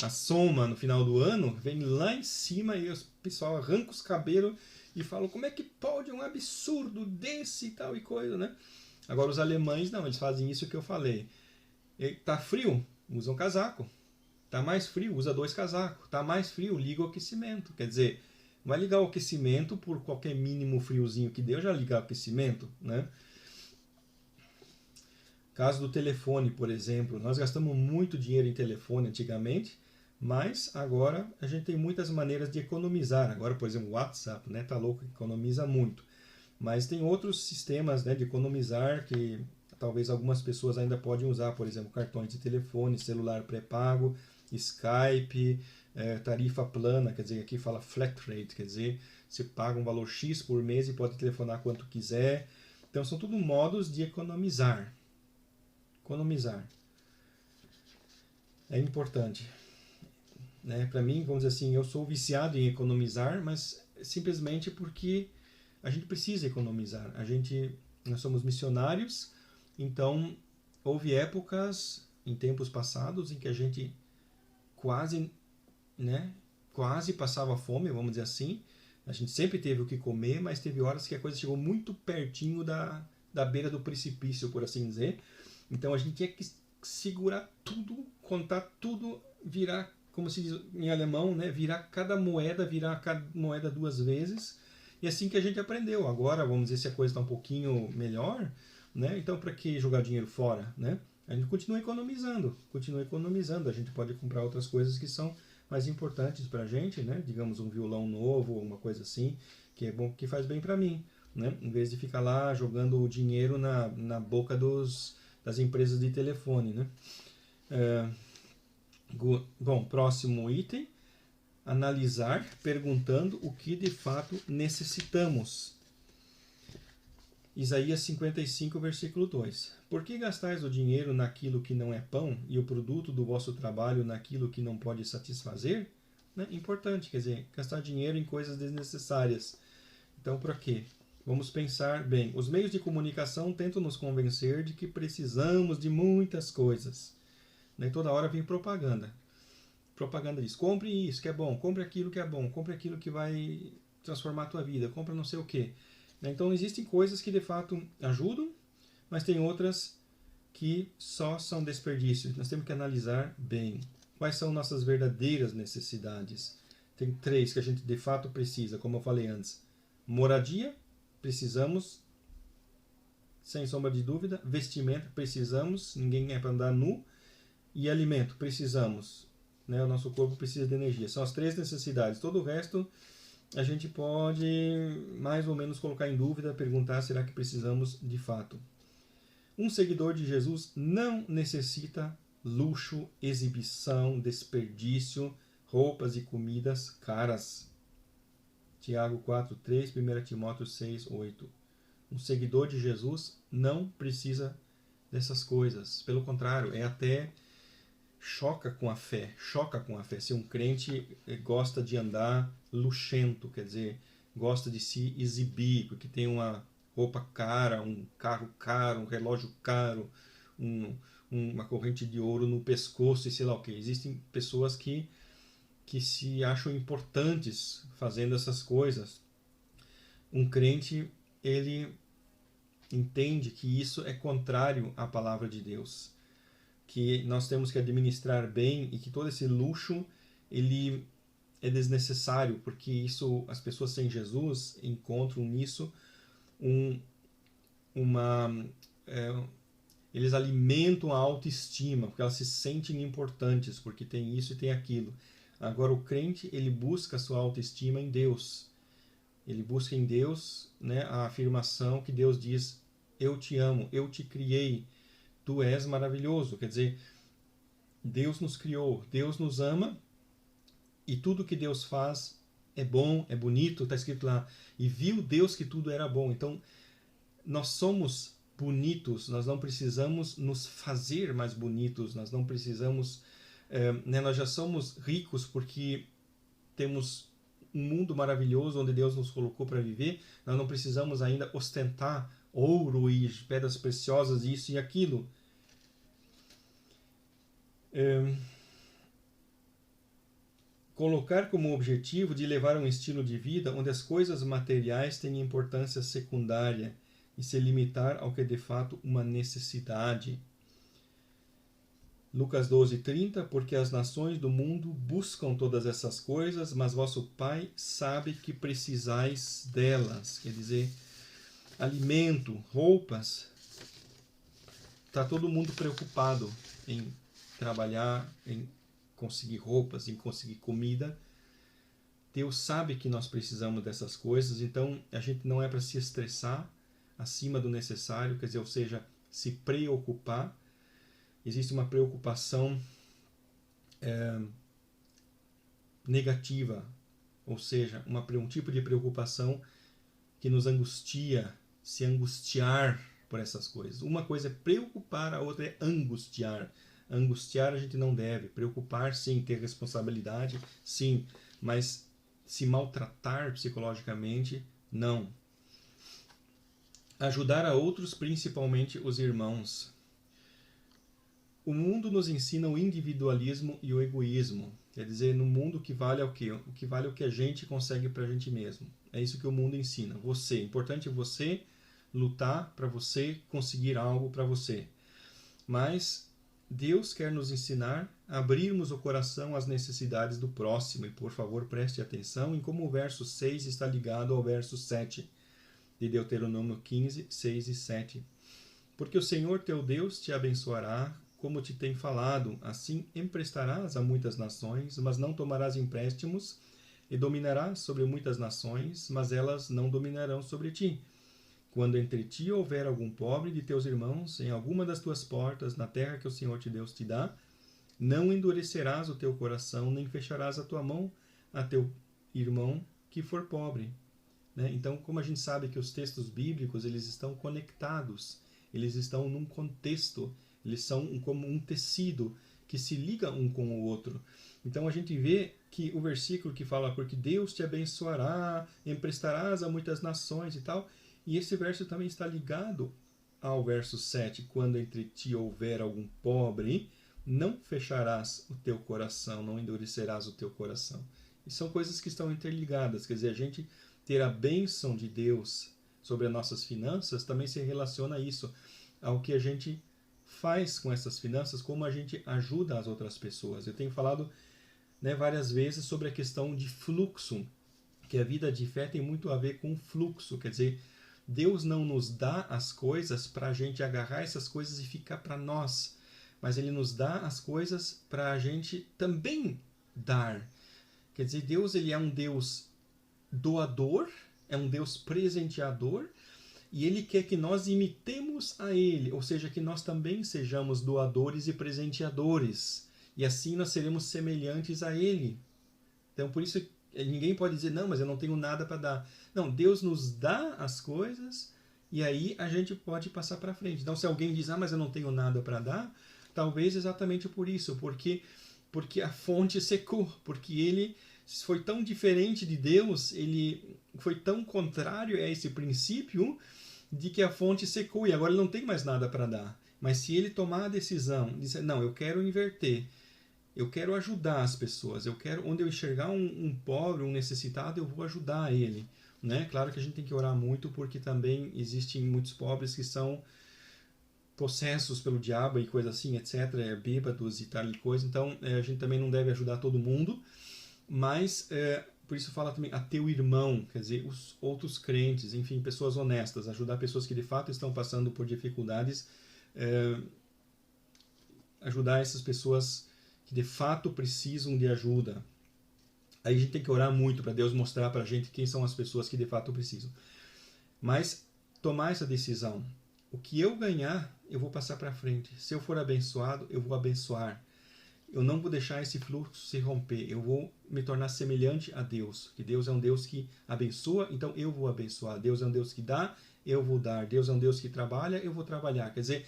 a soma no final do ano, vem lá em cima e o pessoal arranca os cabelos e fala, como é que pode um absurdo desse e tal e coisa, né? Agora os alemães não, eles fazem isso que eu falei. Tá frio? Usa um casaco. Tá mais frio? Usa 2 casacos. Tá mais frio? Liga o aquecimento. Quer dizer, vai ligar o aquecimento por qualquer mínimo friozinho que deu, já ligar o aquecimento, né? Caso do telefone, por exemplo, nós gastamos muito dinheiro em telefone antigamente, mas agora a gente tem muitas maneiras de economizar. Agora, por exemplo, o WhatsApp, né? Tá louco, economiza muito. Mas tem outros sistemas, né, de economizar que talvez algumas pessoas ainda podem usar, por exemplo, cartões de telefone, celular pré-pago, Skype, tarifa plana, quer dizer, aqui fala flat rate, quer dizer, você paga um valor X por mês e pode telefonar quanto quiser. Então são tudo modos de economizar. É importante. Né? Para mim, vamos dizer assim, eu sou viciado em economizar, mas simplesmente porque a gente precisa economizar. Nós somos missionários, então houve épocas em tempos passados em que a gente quase passava fome, vamos dizer assim. A gente sempre teve o que comer, mas teve horas que a coisa chegou muito pertinho da beira do precipício, por assim dizer. Então a gente tinha que segurar tudo, contar tudo, virar, como se diz em alemão, né? Virar cada moeda 2 vezes. E assim que a gente aprendeu. Agora, vamos dizer, se a coisa está um pouquinho melhor, né? Então para que jogar dinheiro fora, né? A gente continua economizando. A gente pode comprar outras coisas que são mais importantes para a gente, né? Digamos um violão novo ou uma coisa assim, que é bom, que faz bem para mim, né? Em vez de ficar lá jogando o dinheiro na boca das empresas de telefone, né? Bom, próximo item. Analisar perguntando o que de fato necessitamos. Isaías 55, versículo 2. Por que gastais o dinheiro naquilo que não é pão e o produto do vosso trabalho naquilo que não pode satisfazer? Né? Importante, quer dizer, gastar dinheiro em coisas desnecessárias. Então, para quê? Vamos pensar bem. Os meios de comunicação tentam nos convencer de que precisamos de muitas coisas. Né? Toda hora vem propaganda. Propaganda diz, compre isso que é bom, compre aquilo que é bom, compre aquilo que vai transformar a tua vida, compre não sei o quê. Então existem coisas que de fato ajudam, mas tem outras que só são desperdícios. Nós temos que analisar bem quais são nossas verdadeiras necessidades. Tem 3 que a gente de fato precisa, como eu falei antes. Moradia, precisamos, sem sombra de dúvida. Vestimenta, precisamos, ninguém é para andar nu. E alimento, precisamos. Né? O nosso corpo precisa de energia. São as 3 necessidades. Todo o resto a gente pode mais ou menos colocar em dúvida, perguntar, será que precisamos de fato? Um seguidor de Jesus não necessita luxo, exibição, desperdício, roupas e comidas caras. Tiago 4:3, 1 Timóteo 6:8. Um seguidor de Jesus não precisa dessas coisas. Pelo contrário, até choca com a fé. Se um crente gosta de andar luxento, quer dizer, gosta de se exibir, porque tem uma roupa cara, um carro caro, um relógio caro, uma corrente de ouro no pescoço e sei lá o que. Existem pessoas que se acham importantes fazendo essas coisas. Um crente, ele entende que isso é contrário à palavra de Deus, que nós temos que administrar bem e que todo esse luxo ele é desnecessário, porque isso, as pessoas sem Jesus encontram nisso eles alimentam a autoestima, porque elas se sentem importantes, porque tem isso e tem aquilo. Agora o crente, ele busca a sua autoestima em Deus. Ele busca em Deus, né, a afirmação que Deus diz: eu te amo, eu te criei, tu és maravilhoso. Quer dizer, Deus nos criou, Deus nos ama, e tudo que Deus faz é bom, é bonito, está escrito lá. E viu Deus que tudo era bom. Então, nós somos bonitos, nós não precisamos nos fazer mais bonitos, nós não precisamos... nós já somos ricos porque temos um mundo maravilhoso onde Deus nos colocou para viver. Nós não precisamos ainda ostentar ouro e pedras preciosas, isso e aquilo. Colocar como objetivo de levar um estilo de vida onde as coisas materiais têm importância secundária e se limitar ao que é de fato uma necessidade. Lucas 12:30, porque as nações do mundo buscam todas essas coisas, mas vosso Pai sabe que precisais delas. Quer dizer, alimento, roupas. Está todo mundo preocupado em trabalhar, em conseguir roupas, em conseguir comida. Deus sabe que nós precisamos dessas coisas, então a gente não é para se estressar acima do necessário, quer dizer, ou seja, se preocupar. Existe uma preocupação negativa, ou seja, um tipo de preocupação que nos angustia, se angustiar por essas coisas. Uma coisa é preocupar, a outra é angustiar. Angustiar a gente não deve, preocupar sim, ter responsabilidade sim, mas se maltratar psicologicamente, não. Ajudar a outros, principalmente os irmãos. O mundo nos ensina o individualismo e o egoísmo. Quer dizer, no mundo o que vale é o quê? O que vale é o que a gente consegue para a gente mesmo. É isso que o mundo ensina. Você, importante é você lutar para você conseguir algo para você. Mas Deus quer nos ensinar a abrirmos o coração às necessidades do próximo. E, por favor, preste atenção em como o verso 6 está ligado ao verso 7 de Deuteronômio 15, 6 e 7. Porque o Senhor teu Deus te abençoará, como te tem falado, assim emprestarás a muitas nações, mas não tomarás empréstimos, e dominarás sobre muitas nações, mas elas não dominarão sobre ti. Quando entre ti houver algum pobre de teus irmãos, em alguma das tuas portas, na terra que o Senhor teu Deus te dá, não endurecerás o teu coração, nem fecharás a tua mão a teu irmão que for pobre. Então, como a gente sabe que os textos bíblicos eles estão conectados, eles estão num contexto, eles são como um tecido que se liga um com o outro. Então a gente vê que o versículo que fala, porque Deus te abençoará, emprestarás a muitas nações e tal, e esse verso também está ligado ao verso 7, quando entre ti houver algum pobre, não fecharás o teu coração, não endurecerás o teu coração. E são coisas que estão interligadas, quer dizer, a gente ter a bênção de Deus sobre as nossas finanças também se relaciona a isso, ao que a gente faz com essas finanças, como a gente ajuda as outras pessoas. Eu tenho falado várias vezes sobre a questão de fluxo, que a vida de fé tem muito a ver com fluxo, quer dizer, Deus não nos dá as coisas para a gente agarrar essas coisas e ficar para nós, mas Ele nos dá as coisas para a gente também dar. Quer dizer, Deus ele é um Deus doador, é um Deus presenteador, e Ele quer que nós imitemos a Ele, ou seja, que nós também sejamos doadores e presenteadores, e assim nós seremos semelhantes a Ele. Então, por isso, ninguém pode dizer, não, mas eu não tenho nada para dar. Não, Deus nos dá as coisas, e aí a gente pode passar para frente. Então, se alguém diz, mas eu não tenho nada para dar, talvez exatamente por isso, porque a fonte secou, porque Ele foi tão diferente de Deus, ele foi tão contrário a esse princípio de que a fonte secou e agora ele não tem mais nada para dar. Mas se ele tomar a decisão, dizer, não, eu quero inverter, eu quero ajudar as pessoas, onde eu enxergar um pobre, um necessitado, eu vou ajudar ele. Né? Claro que a gente tem que orar muito, porque também existem muitos pobres que são possessos pelo diabo e coisa assim, etc., bêbados e tal e coisa. Então, a gente também não deve ajudar todo mundo, mas por isso fala também a teu irmão, quer dizer, os outros crentes, enfim, pessoas honestas, ajudar pessoas que de fato estão passando por dificuldades, ajudar essas pessoas que de fato precisam de ajuda. Aí a gente tem que orar muito para Deus mostrar para a gente quem são as pessoas que de fato precisam. Mas tomar essa decisão. O que eu ganhar, eu vou passar para frente. Se eu for abençoado, eu vou abençoar. Eu não vou deixar esse fluxo se romper. Eu vou me tornar semelhante a Deus. Que Deus é um Deus que abençoa, então eu vou abençoar. Deus é um Deus que dá, eu vou dar. Deus é um Deus que trabalha, eu vou trabalhar. Quer dizer,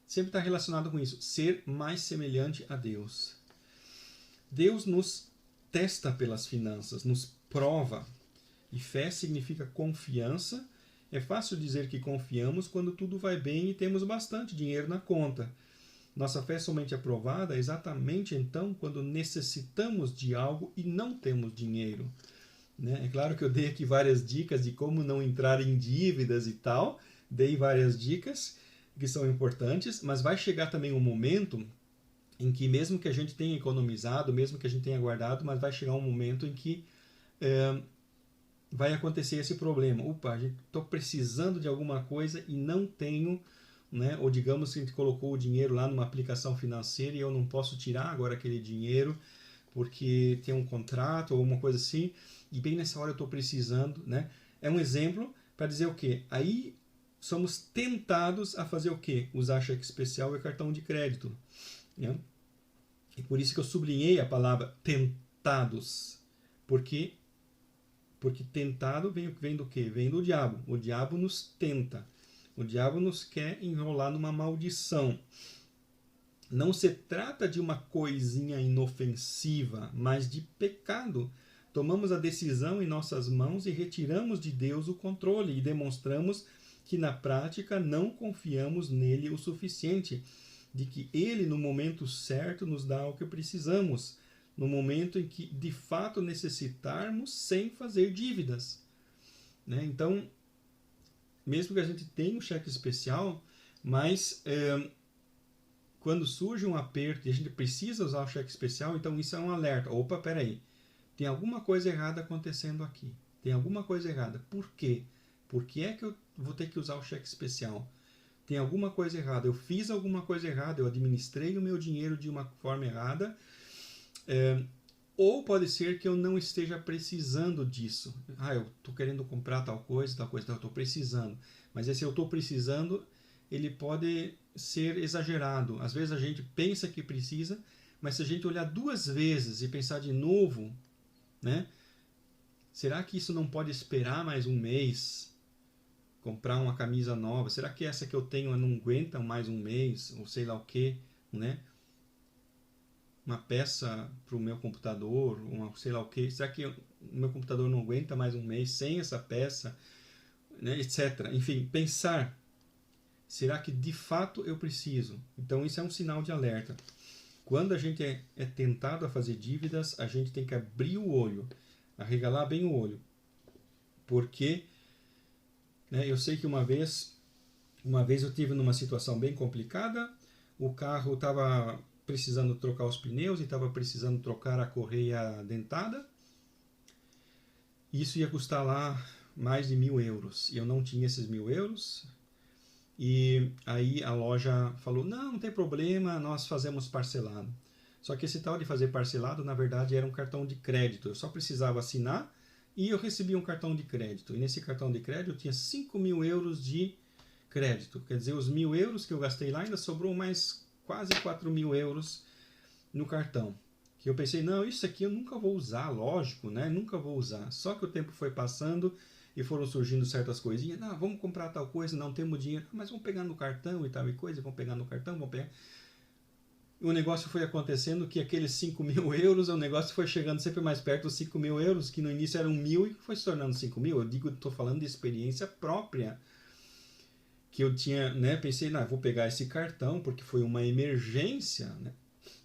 sempre está relacionado com isso. Ser mais semelhante a Deus. Deus nos testa pelas finanças, nos prova. E fé significa confiança. É fácil dizer que confiamos quando tudo vai bem e temos bastante dinheiro na conta. Nossa fé é somente aprovada exatamente então quando necessitamos de algo e não temos dinheiro. Né? É claro que eu dei aqui várias dicas de como não entrar em dívidas e tal. Dei várias dicas que são importantes, mas vai chegar também um momento em que mesmo que a gente tenha economizado, mesmo que a gente tenha guardado, mas vai chegar um momento em que vai acontecer esse problema. Opa, estou precisando de alguma coisa e não tenho, né? Ou digamos que a gente colocou o dinheiro lá numa aplicação financeira e eu não posso tirar agora aquele dinheiro porque tem um contrato ou uma coisa assim, e bem nessa hora eu estou precisando, né? É um exemplo para dizer o quê? Aí somos tentados a fazer o quê? Usar cheque especial e cartão de crédito. Né? E por isso que eu sublinhei a palavra tentados, porque tentado vem do quê? Vem do diabo. O diabo nos tenta. O diabo nos quer enrolar numa maldição. Não se trata de uma coisinha inofensiva, mas de pecado. Tomamos a decisão em nossas mãos e retiramos de Deus o controle e demonstramos que na prática não confiamos nele o suficiente, de que ele no momento certo nos dá o que precisamos, no momento em que de fato necessitarmos, sem fazer dívidas. Né? Então, mesmo que a gente tenha um cheque especial, mas quando surge um aperto e a gente precisa usar o cheque especial, então isso é um alerta. Opa, peraí, tem alguma coisa errada acontecendo aqui. Tem alguma coisa errada. Por quê? Por que é que eu vou ter que usar o cheque especial? Tem alguma coisa errada. Eu fiz alguma coisa errada. Eu administrei o meu dinheiro de uma forma errada. Ou pode ser que eu não esteja precisando disso. Eu estou querendo comprar tal coisa, então eu estou precisando. Mas esse eu estou precisando, ele pode ser exagerado. Às vezes a gente pensa que precisa, mas se a gente olhar 2 vezes e pensar de novo, né? Será que isso não pode esperar mais um mês? Comprar uma camisa nova? Será que essa que eu tenho não aguenta mais um mês? Ou sei lá o que, né? Uma peça para o meu computador, sei lá o que. Será que o meu computador não aguenta mais um mês sem essa peça? Né? Etc. Enfim, pensar. Será que de fato eu preciso? Então isso é um sinal de alerta. Quando a gente é tentado a fazer dívidas, a gente tem que abrir o olho, arregalar bem o olho. Porque eu sei que uma vez eu tive numa situação bem complicada, o carro estava precisando trocar os pneus e estava precisando trocar a correia dentada. Isso ia custar lá mais de 1.000 euros. E eu não tinha esses 1.000 euros. E aí a loja falou, não tem problema, nós fazemos parcelado. Só que esse tal de fazer parcelado, na verdade, era um cartão de crédito. Eu só precisava assinar e eu recebi um cartão de crédito. E nesse cartão de crédito eu tinha 5.000 euros de crédito. Quer dizer, os 1.000 euros que eu gastei lá ainda sobrou mais quase 4.000 euros no cartão. Que eu pensei, não, isso aqui eu nunca vou usar, lógico, né? Nunca vou usar. Só que o tempo foi passando e foram surgindo certas coisinhas. Não, vamos comprar tal coisa, não temos dinheiro. Mas vamos pegar no cartão e tal e coisa. Vamos pegar no cartão, vamos pegar. E o negócio foi acontecendo que aqueles 5.000 euros, o negócio foi chegando sempre mais perto dos 5.000 euros, que no início eram 1.000 e foi se tornando 5.000. Eu digo, estou falando de experiência própria. que eu tinha, né, pensei, vou pegar esse cartão porque foi uma emergência, né?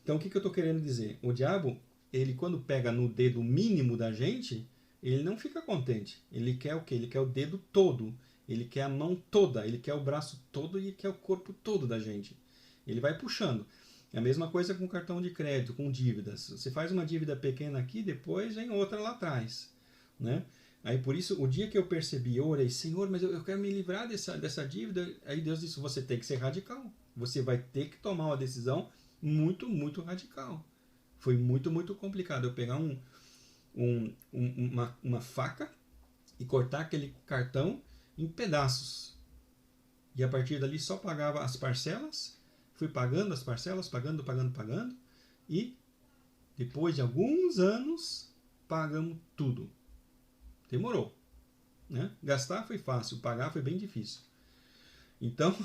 Então o que eu estou querendo dizer? O diabo, ele quando pega no dedo mínimo da gente, ele não fica contente. Ele quer o quê? Ele quer o dedo todo. Ele quer a mão toda. Ele quer o braço todo e quer o corpo todo da gente. Ele vai puxando. É a mesma coisa com cartão de crédito, com dívidas. Você faz uma dívida pequena aqui, depois vem outra lá atrás, né? Aí por isso, o dia que eu percebi, eu orei, Senhor, mas eu quero me livrar dessa dívida. Aí Deus disse, você tem que ser radical. Você vai ter que tomar uma decisão muito, muito radical. Foi muito, muito complicado eu pegar uma faca e cortar aquele cartão em pedaços. E a partir dali só pagava as parcelas. Fui pagando as parcelas, pagando. E depois de alguns anos, pagamos tudo. Demorou, né? Gastar foi fácil, pagar foi bem difícil. Então,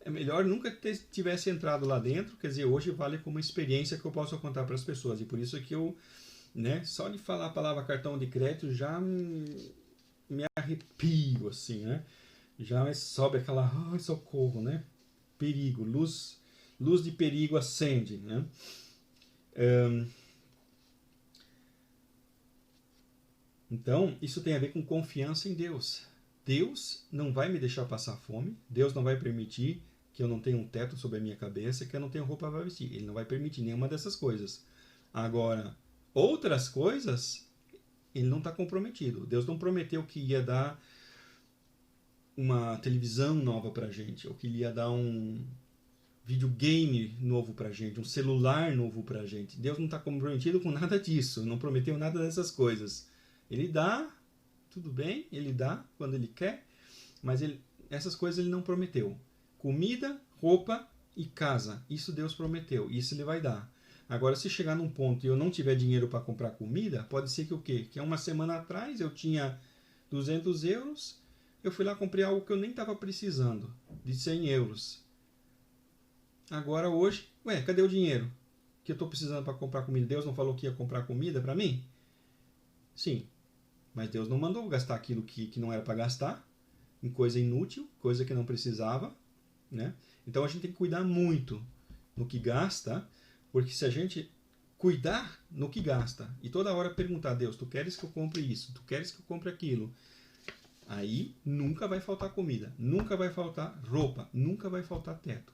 é melhor nunca tivesse entrado lá dentro. Quer dizer, hoje vale como experiência que eu posso contar para as pessoas. E por isso que eu, né, só de falar a palavra cartão de crédito já me arrepio, assim, né? Já sobe aquela, socorro, né? Perigo, luz de perigo acende, né? Então, isso tem a ver com confiança em Deus. Deus não vai me deixar passar fome, Deus não vai permitir que eu não tenha um teto sobre a minha cabeça, que eu não tenha roupa para vestir. Ele não vai permitir nenhuma dessas coisas. Agora, outras coisas, ele não está comprometido. Deus não prometeu que ia dar uma televisão nova pra gente, ou que ele ia dar um videogame novo pra gente, um celular novo pra gente. Deus não está comprometido com nada disso, não prometeu nada dessas coisas. Ele dá, tudo bem, ele dá quando ele quer, mas essas coisas ele não prometeu. Comida, roupa e casa, isso Deus prometeu, isso ele vai dar. Agora, se chegar num ponto e eu não tiver dinheiro para comprar comida, pode ser que o quê? Que uma semana atrás eu tinha 200 euros, eu fui lá comprei algo que eu nem estava precisando, de 100 euros. Agora hoje, cadê o dinheiro que eu estou precisando para comprar comida? Deus não falou que ia comprar comida para mim? Sim, mas Deus não mandou gastar aquilo que não era para gastar, em coisa inútil, coisa que não precisava, né? Então a gente tem que cuidar muito no que gasta, porque se a gente cuidar no que gasta e toda hora perguntar a Deus, tu queres que eu compre isso, tu queres que eu compre aquilo, aí nunca vai faltar comida, nunca vai faltar roupa, nunca vai faltar teto.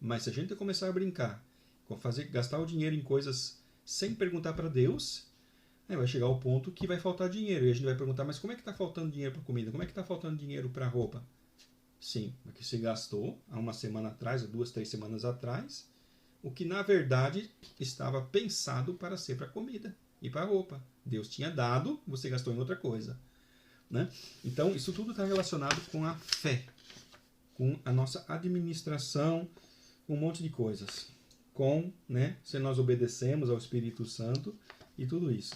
Mas se a gente começar a brincar, gastar o dinheiro em coisas sem perguntar para Deus, vai chegar ao ponto que vai faltar dinheiro. E a gente vai perguntar, mas como é que está faltando dinheiro para comida? Como é que está faltando dinheiro para roupa? Sim, porque você gastou há uma semana atrás, ou 2, 3 semanas atrás, o que na verdade estava pensado para ser para comida e para roupa. Deus tinha dado, você gastou em outra coisa, né? Então, isso tudo está relacionado com a fé, com a nossa administração, um monte de coisas. Se nós obedecemos ao Espírito Santo e tudo isso.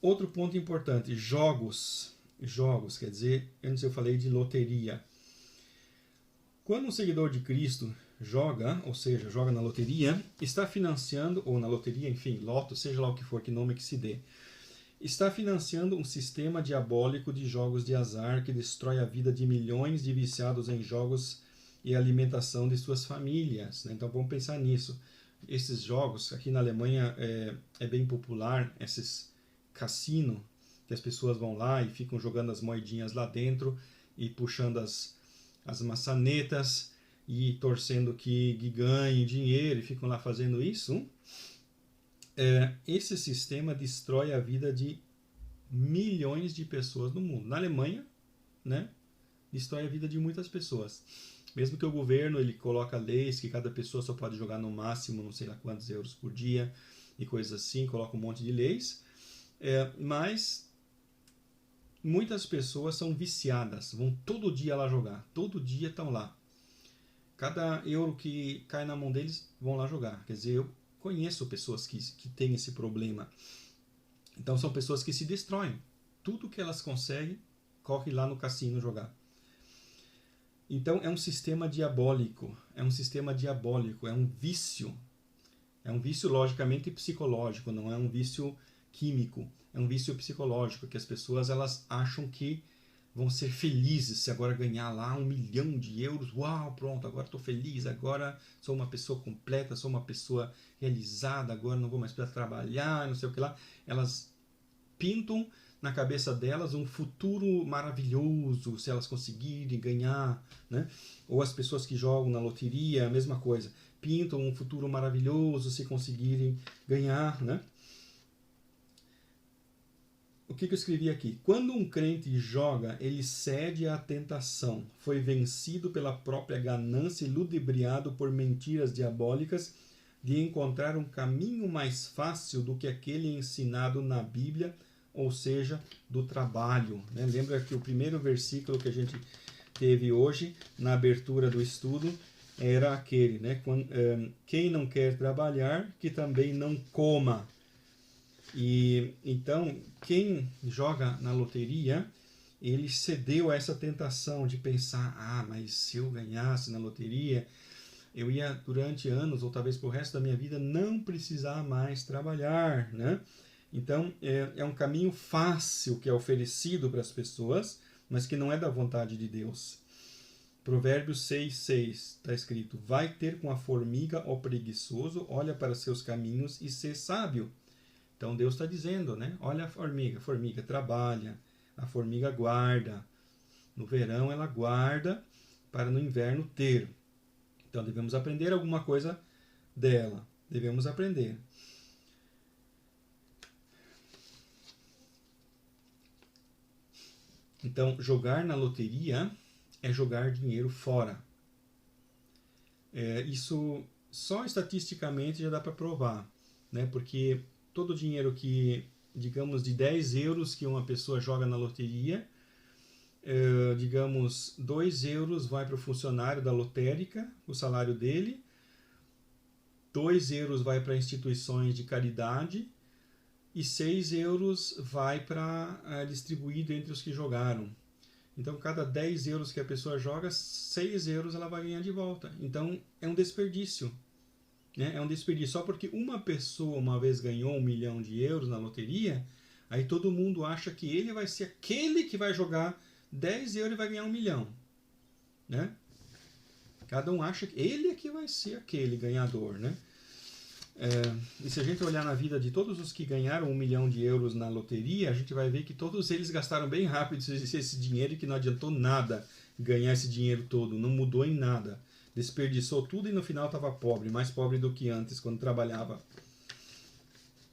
Outro ponto importante, jogos. Jogos, quer dizer, antes eu falei de loteria. Quando um seguidor de Cristo joga, ou seja, joga na loteria, está financiando, ou na loteria, enfim, loto, seja lá o que for, que nome que se dê, está financiando um sistema diabólico de jogos de azar que destrói a vida de milhões de viciados em jogos e a alimentação de suas famílias, né? Então vamos pensar nisso. Esses jogos, aqui na Alemanha é bem popular, esses cassino, que as pessoas vão lá e ficam jogando as moedinhas lá dentro e puxando as maçanetas e torcendo que ganhem dinheiro e ficam lá fazendo isso. Esse sistema destrói a vida de milhões de pessoas no mundo. Na Alemanha, né, destrói a vida de muitas pessoas. Mesmo que o governo ele coloca leis que cada pessoa só pode jogar no máximo não sei lá quantos euros por dia e coisas assim, coloca um monte de leis. Mas muitas pessoas são viciadas, vão todo dia lá jogar, todo dia estão lá. Cada euro que cai na mão deles, vão lá jogar. Quer dizer, eu conheço pessoas que têm esse problema. Então são pessoas que se destroem. Tudo que elas conseguem, corre lá no cassino jogar. Então é um sistema diabólico, é um vício. É um vício logicamente psicológico, não é um vício químico, é um vício psicológico, que as pessoas elas acham que vão ser felizes se agora ganhar lá 1 milhão de euros. Uau, pronto, agora estou feliz, agora sou uma pessoa completa, sou uma pessoa realizada, agora não vou mais precisar trabalhar, não sei o que lá. Elas pintam na cabeça delas um futuro maravilhoso se elas conseguirem ganhar, né? Ou as pessoas que jogam na loteria, a mesma coisa, pintam um futuro maravilhoso se conseguirem ganhar, né? O que eu escrevi aqui? Quando um crente joga, ele cede à tentação, foi vencido pela própria ganância e ludibriado por mentiras diabólicas de encontrar um caminho mais fácil do que aquele ensinado na Bíblia, ou seja, do trabalho, né? Lembra que o primeiro versículo que a gente teve hoje, na abertura do estudo, era aquele, né? Quem não quer trabalhar, que também não coma. E então, quem joga na loteria, ele cedeu a essa tentação de pensar, mas se eu ganhasse na loteria, eu ia durante anos, ou talvez pro resto da minha vida, não precisar mais trabalhar, né? Então, é um caminho fácil que é oferecido para as pessoas, mas que não é da vontade de Deus. Provérbios 6,6 está escrito: vai ter com a formiga, ó preguiçoso, olha para seus caminhos e sê sábio. Então Deus está dizendo, né? Olha a formiga trabalha, a formiga guarda. No verão ela guarda para no inverno ter. Então devemos aprender alguma coisa dela. Devemos aprender. Então, jogar na loteria é jogar dinheiro fora. Isso só estatisticamente já dá para provar, né? Porque todo o dinheiro que, digamos, de 10 euros que uma pessoa joga na loteria, digamos, 2 euros vai para o funcionário da lotérica, o salário dele, 2 euros vai para instituições de caridade e 6 euros vai para distribuído entre os que jogaram. Então, cada 10 euros que a pessoa joga, 6 euros ela vai ganhar de volta. Então, é um desperdício. Né? É um desperdício. Só porque uma pessoa uma vez ganhou 1 milhão de euros na loteria, aí todo mundo acha que ele vai ser aquele que vai jogar 10 euros e vai ganhar 1 milhão. Né? Cada um acha que ele é que vai ser aquele ganhador. Né? E se a gente olhar na vida de todos os que ganharam 1 milhão de euros na loteria, a gente vai ver que todos eles gastaram bem rápido esse dinheiro e que não adiantou nada ganhar esse dinheiro todo, não mudou em nada. Desperdiçou tudo e no final estava pobre, mais pobre do que antes, quando trabalhava.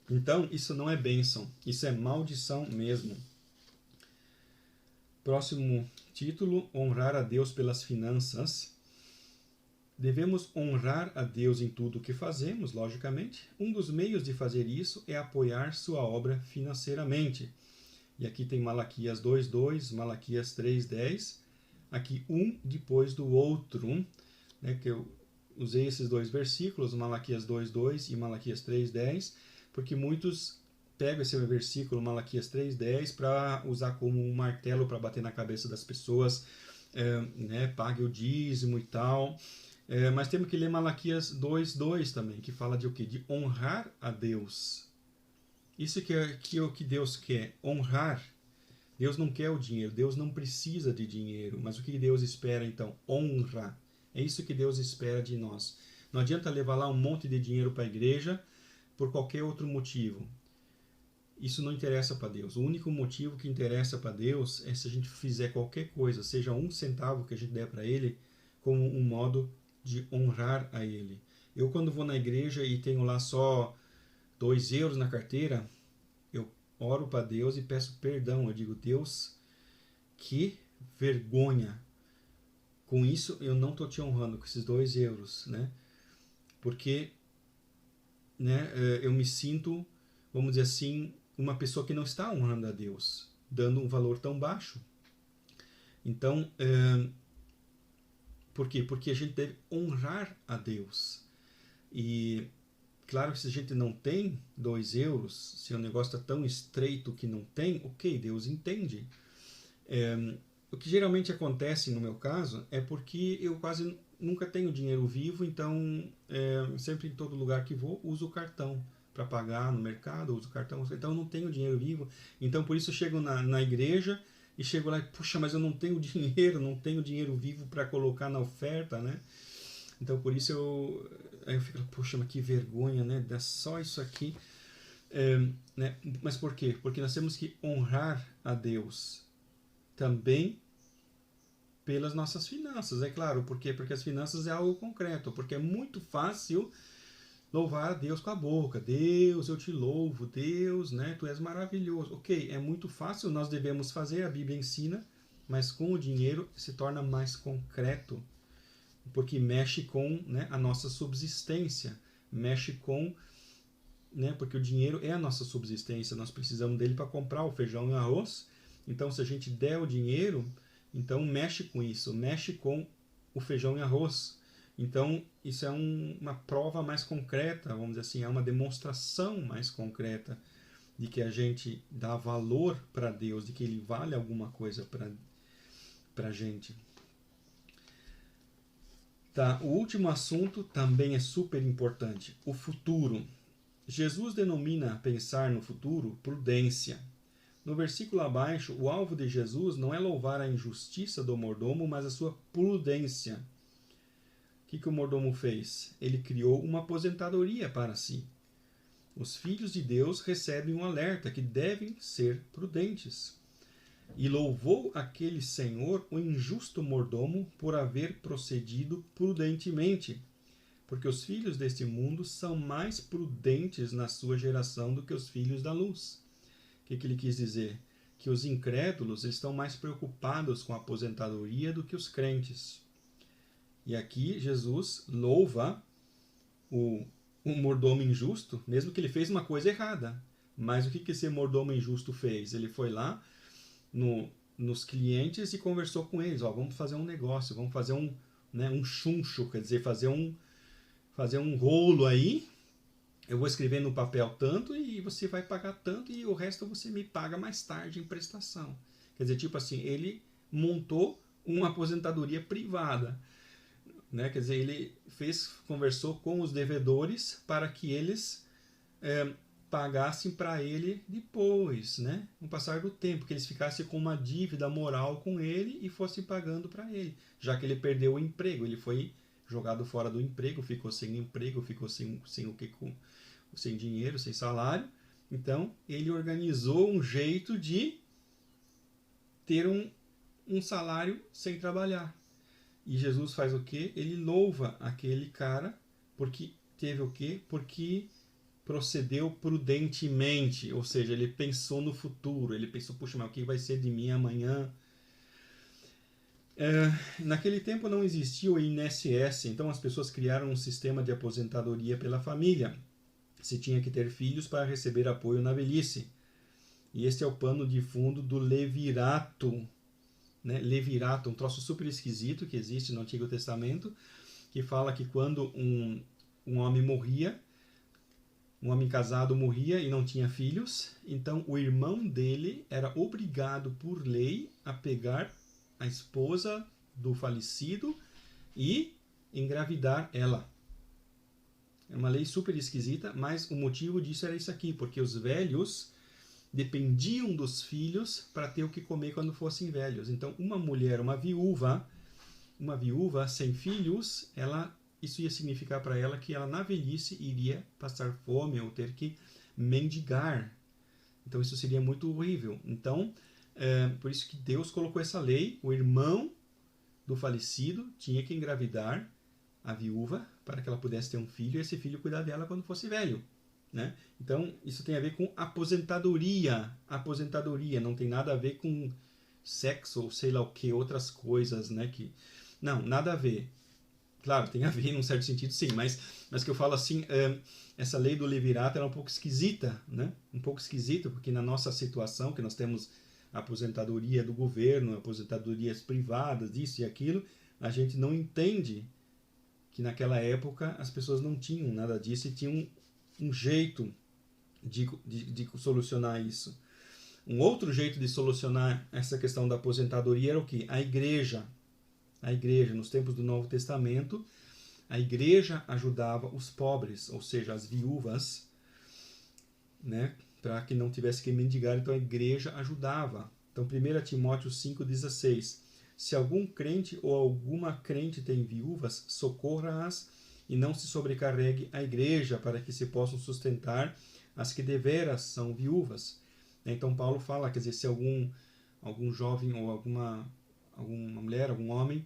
Então, isso não é bênção, isso é maldição mesmo. Próximo título, honrar a Deus pelas finanças. Devemos honrar a Deus em tudo o que fazemos, logicamente. Um dos meios de fazer isso é apoiar sua obra financeiramente. E aqui tem Malaquias 2:2, Malaquias 3:10, aqui um depois do outro, né, que eu usei esses dois versículos, Malaquias 2:2 e Malaquias 3:10, porque muitos pegam esse versículo, Malaquias 3:10, para usar como um martelo para bater na cabeça das pessoas, né, pague o dízimo e tal. Mas temos que ler Malaquias 2:2 também, que fala de o quê? De honrar a Deus. Isso que é o que Deus quer, honrar. Deus não quer o dinheiro, Deus não precisa de dinheiro, mas o que Deus espera então? Honra. É isso que Deus espera de nós. Não adianta levar lá um monte de dinheiro para a igreja por qualquer outro motivo. Isso não interessa para Deus. O único motivo que interessa para Deus é se a gente fizer qualquer coisa, seja 1 centavo que a gente der para Ele, como um modo de honrar a Ele. Eu, quando vou na igreja e tenho lá só 2 euros na carteira, eu oro para Deus e peço perdão. Eu digo, Deus, que vergonha. Com isso, eu não estou te honrando, com esses 2 euros, né? Porque, né, eu me sinto, vamos dizer assim, uma pessoa que não está honrando a Deus, dando um valor tão baixo. Então, por quê? Porque a gente deve honrar a Deus. E, claro que se a gente não tem 2 euros, se o negócio está tão estreito que não tem, ok, Deus entende. O que geralmente acontece no meu caso é porque eu quase nunca tenho dinheiro vivo, então sempre em todo lugar que vou uso o cartão para pagar no mercado, uso o cartão, então eu não tenho dinheiro vivo. Então por isso eu chego na igreja e chego lá e, puxa, mas eu não tenho dinheiro vivo para colocar na oferta, né? Então por isso aí eu fico, puxa, mas que vergonha, né? Dá só isso aqui. Né? Mas por quê? Porque nós temos que honrar a Deus também pelas nossas finanças, é claro. Por quê? Porque as finanças é algo concreto, porque é muito fácil louvar a Deus com a boca. Deus, eu te louvo. Deus, né? Tu és maravilhoso. Ok, é muito fácil, nós devemos fazer, a Bíblia ensina, mas com o dinheiro se torna mais concreto, porque mexe com, né, a nossa subsistência, mexe com, né, porque o dinheiro é a nossa subsistência, nós precisamos dele para comprar o feijão e o arroz. Então, se a gente der o dinheiro, então mexe com isso, mexe com o feijão e arroz. Então, isso é uma prova mais concreta, vamos dizer assim, é uma demonstração mais concreta de que a gente dá valor para Deus, de que Ele vale alguma coisa para a gente. Tá, o último assunto também é super importante, o futuro. Jesus denomina pensar no futuro prudência. No versículo abaixo, o alvo de Jesus não é louvar a injustiça do mordomo, mas a sua prudência. O que o mordomo fez? Ele criou uma aposentadoria para si. Os filhos de Deus recebem um alerta que devem ser prudentes. E louvou aquele senhor, o injusto mordomo, por haver procedido prudentemente, porque os filhos deste mundo são mais prudentes na sua geração do que os filhos da luz. O que ele quis dizer? Que os incrédulos estão mais preocupados com a aposentadoria do que os crentes. E aqui Jesus louva o mordomo injusto, mesmo que ele fez uma coisa errada. Mas o que esse mordomo injusto fez? Ele foi lá nos clientes e conversou com eles. Vamos fazer um negócio, vamos fazer um chuncho, quer dizer, fazer um rolo aí. Eu vou escrever no papel tanto e você vai pagar tanto e o resto você me paga mais tarde em prestação. Quer dizer, tipo assim, ele montou uma aposentadoria privada. Né? Quer dizer, ele conversou com os devedores para que eles pagassem para ele depois, né? No passar do tempo, que eles ficassem com uma dívida moral com ele e fossem pagando para ele, já que ele perdeu o emprego, ele foi jogado fora do emprego, ficou sem emprego, ficou sem dinheiro, sem salário. Então, ele organizou um jeito de ter um salário sem trabalhar. E Jesus faz o quê? Ele louva aquele cara porque teve o quê? Porque procedeu prudentemente, ou seja, ele pensou no futuro, ele pensou, puxa, mas o que vai ser de mim amanhã? Naquele tempo não existia o INSS, então as pessoas criaram um sistema de aposentadoria pela família. Se tinha que ter filhos para receber apoio na velhice. E este é o pano de fundo do levirato. Né? Levirato, um troço super esquisito que existe no Antigo Testamento, que fala que quando um homem morria, um homem casado morria e não tinha filhos, então o irmão dele era obrigado por lei a pegar a esposa do falecido e engravidar ela. É uma lei super esquisita, mas o motivo disso era isso aqui, porque os velhos dependiam dos filhos para ter o que comer quando fossem velhos. Então, uma mulher, uma viúva sem filhos, isso ia significar para ela que ela na velhice iria passar fome ou ter que mendigar. Então, isso seria muito horrível. Então, por isso que Deus colocou essa lei. O irmão do falecido tinha que engravidar a viúva para que ela pudesse ter um filho e esse filho cuidar dela quando fosse velho. Né? Então, isso tem a ver com aposentadoria. Aposentadoria não tem nada a ver com sexo ou sei lá o que, outras coisas, né? Não, nada a ver. Claro, tem a ver num certo sentido, sim, mas que eu falo assim, essa lei do levirato é um pouco esquisita, né? Um pouco esquisita, porque na nossa situação, que nós temos aposentadoria do governo, aposentadorias privadas, isso e aquilo, a gente não entende que naquela época as pessoas não tinham nada disso e tinham um jeito de solucionar isso. Um outro jeito de solucionar essa questão da aposentadoria era o quê? A igreja, nos tempos do Novo Testamento, a igreja ajudava os pobres, ou seja, as viúvas, né, para que não tivesse que mendigar, então a igreja ajudava. Então, 1 Timóteo 5,16. Se algum crente ou alguma crente tem viúvas, socorra-as e não se sobrecarregue a igreja, para que se possam sustentar as que deveras são viúvas. Então, Paulo fala, quer dizer, se algum jovem ou alguma mulher, algum homem,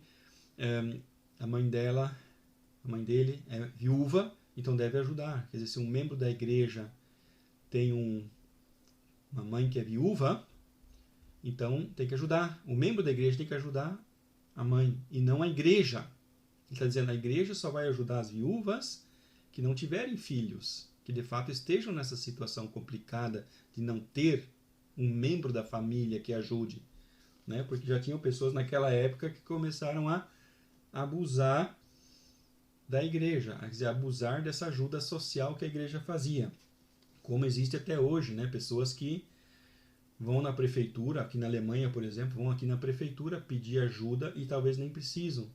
a mãe dele é viúva, então deve ajudar. Quer dizer, se um membro da igreja tem uma mãe que é viúva, então tem que ajudar. O membro da igreja tem que ajudar a mãe e não a igreja. Ele está dizendo que a igreja só vai ajudar as viúvas que não tiverem filhos, que de fato estejam nessa situação complicada de não ter um membro da família que ajude. Né? Porque já tinham pessoas naquela época que começaram a abusar da igreja, quer dizer, abusar dessa ajuda social que a igreja fazia. Como existe até hoje, né? Pessoas que vão na prefeitura, aqui na Alemanha, por exemplo, vão aqui na prefeitura pedir ajuda e talvez nem precisam,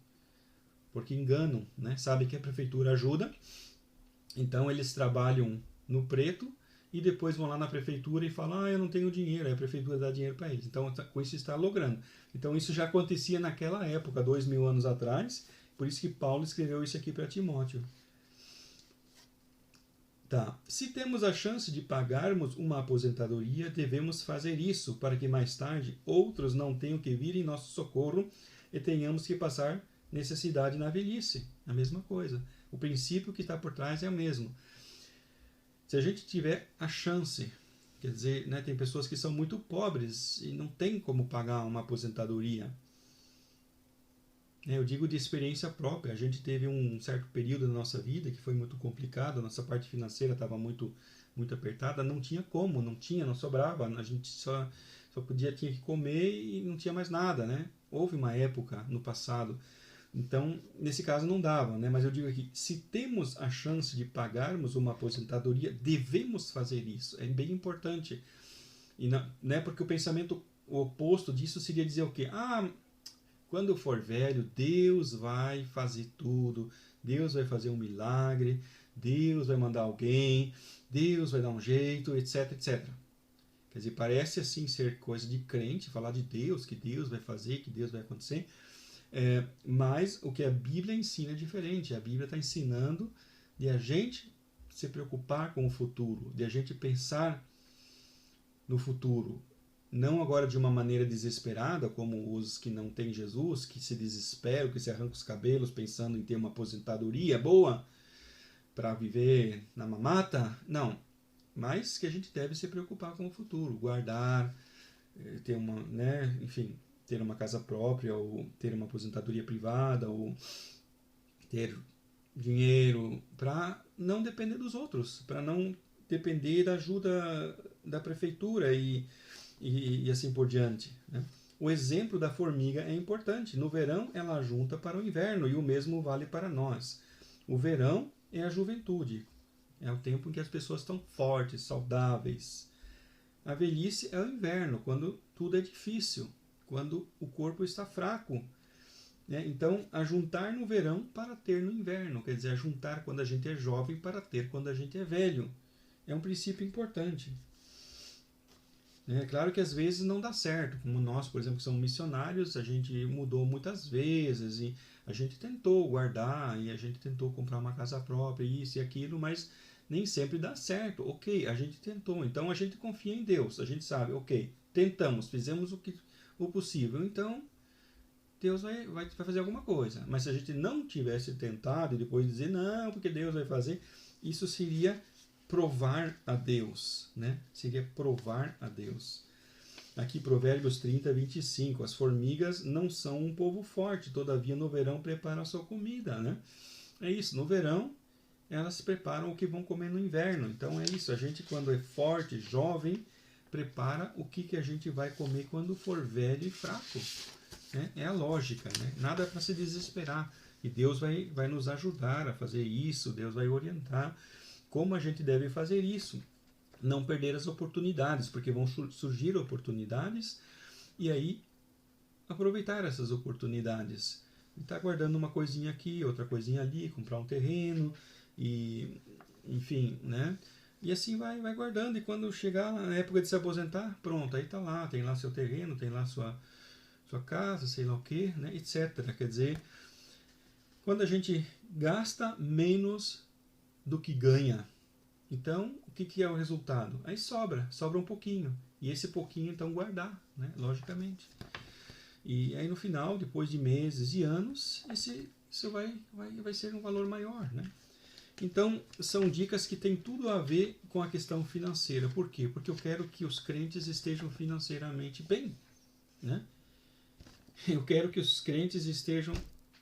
porque enganam, né? Sabem que a prefeitura ajuda, então eles trabalham no preto e depois vão lá na prefeitura e falam, eu não tenho dinheiro, aí a prefeitura dá dinheiro para eles. Então, com isso está logrando. Então, isso já acontecia naquela época, 2000 anos atrás, por isso que Paulo escreveu isso aqui para Timóteo. Tá. Se temos a chance de pagarmos uma aposentadoria, devemos fazer isso para que mais tarde outros não tenham que vir em nosso socorro e tenhamos que passar necessidade na velhice. A mesma coisa. O princípio que está por trás é o mesmo. Se a gente tiver a chance, quer dizer, né, tem pessoas que são muito pobres e não tem como pagar uma aposentadoria. Eu digo de experiência própria. A gente teve um certo período da nossa vida que foi muito complicado, a nossa parte financeira estava muito apertada, não tinha como, não sobrava, a gente só tinha que comer e não tinha mais nada, né? Houve uma época no passado, então nesse caso não dava, né? Mas eu digo aqui, se temos a chance de pagarmos uma aposentadoria, devemos fazer isso, é bem importante. E não, né? Porque o pensamento oposto disso seria dizer o quê? Quando eu for velho, Deus vai fazer tudo, Deus vai fazer um milagre, Deus vai mandar alguém, Deus vai dar um jeito, etc, etc. Quer dizer, parece assim ser coisa de crente, falar de Deus, que Deus vai fazer, que Deus vai acontecer, mas o que a Bíblia ensina é diferente. A Bíblia está ensinando de a gente se preocupar com o futuro, de a gente pensar no futuro. Não agora de uma maneira desesperada, como os que não têm Jesus, que se desesperam, que se arrancam os cabelos pensando em ter uma aposentadoria boa para viver na mamata. Não, mas que a gente deve se preocupar com o futuro, guardar, ter uma, né, enfim, ter uma casa própria, ou ter uma aposentadoria privada, ou ter dinheiro para não depender dos outros, para não depender da ajuda da prefeitura e assim por diante, né? O exemplo da formiga é importante. No verão, ela junta para o inverno, e o mesmo vale para nós. O verão é a juventude. É o tempo em que as pessoas estão fortes, saudáveis. A velhice é o inverno, quando tudo é difícil, quando o corpo está fraco. Né? Então, ajuntar no verão para ter no inverno. Quer dizer, ajuntar quando a gente é jovem para ter quando a gente é velho. É um princípio importante. É claro que às vezes não dá certo, como nós, por exemplo, que somos missionários, a gente mudou muitas vezes e a gente tentou guardar e a gente tentou comprar uma casa própria, isso e aquilo, mas nem sempre dá certo. Ok, a gente tentou, então a gente confia em Deus, a gente sabe, ok, tentamos, fizemos o possível, então Deus vai fazer alguma coisa. Mas se a gente não tivesse tentado e depois dizer não, porque Deus vai fazer, isso seria provar a Deus, né? Seria provar a Deus. Aqui, Provérbios 30, 25. As formigas não são um povo forte, todavia no verão preparam a sua comida, né? É isso, no verão elas preparam o que vão comer no inverno. Então é isso, a gente quando é forte, jovem, prepara o que a gente vai comer quando for velho e fraco. Né? É a lógica, né? Nada para se desesperar. E Deus vai nos ajudar a fazer isso, Deus vai orientar como a gente deve fazer isso. Não perder as oportunidades, porque vão surgir oportunidades, e aí aproveitar essas oportunidades. Está guardando uma coisinha aqui, outra coisinha ali, comprar um terreno, e enfim, né? E assim vai guardando, e quando chegar na época de se aposentar, pronto, aí tá lá, tem lá seu terreno, tem lá sua casa, sei lá o que, né, etc. Quer dizer, quando a gente gasta menos do que ganha, então o que é o resultado? Aí sobra um pouquinho. E esse pouquinho, então, guardar, né, logicamente. E aí no final, depois de meses e anos, isso vai ser um valor maior, né? Então, são dicas que têm tudo a ver com a questão financeira. Por quê? Porque eu quero que os crentes estejam financeiramente bem, né? Eu quero que os crentes estejam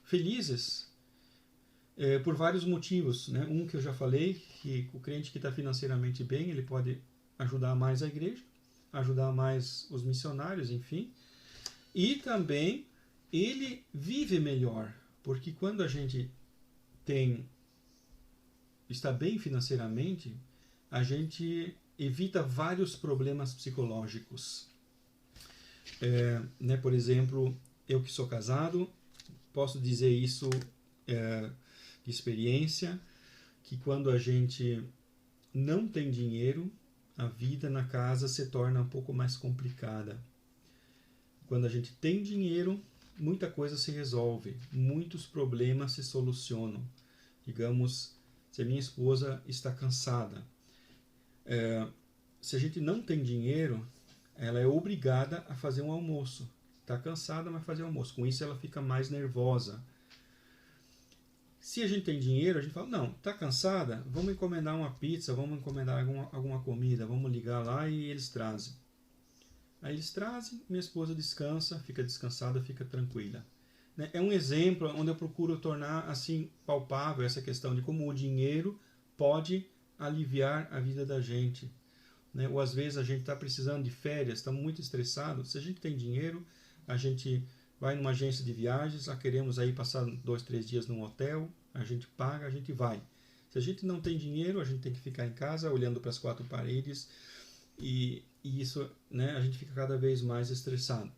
felizes, por vários motivos, né? Um que eu já falei, que o crente que está financeiramente bem, ele pode ajudar mais a igreja, ajudar mais os missionários, enfim. E também ele vive melhor, porque quando a gente está bem financeiramente, a gente evita vários problemas psicológicos. Né, por exemplo, eu que sou casado, posso dizer isso de experiência, que quando a gente não tem dinheiro, a vida na casa se torna um pouco mais complicada. Quando a gente tem dinheiro, muita coisa se resolve, muitos problemas se solucionam. Digamos, se a minha esposa está cansada, se a gente não tem dinheiro, ela é obrigada a fazer um almoço. Está cansada, mas fazer almoço. Com isso ela fica mais nervosa. Se a gente tem dinheiro, a gente fala, não, está cansada? Vamos encomendar uma pizza, vamos encomendar alguma comida, vamos ligar lá e eles trazem. Aí eles trazem, minha esposa descansa, fica descansada, fica tranquila. É um exemplo onde eu procuro tornar assim palpável essa questão de como o dinheiro pode aliviar a vida da gente. Né? Ou às vezes a gente está precisando de férias, está muito estressado. Se a gente tem dinheiro, a gente vai numa agência de viagens, queremos aí passar 2, 3 dias num hotel, a gente paga, a gente vai. Se a gente não tem dinheiro, a gente tem que ficar em casa olhando para as 4 paredes e isso, né, a gente fica cada vez mais estressado.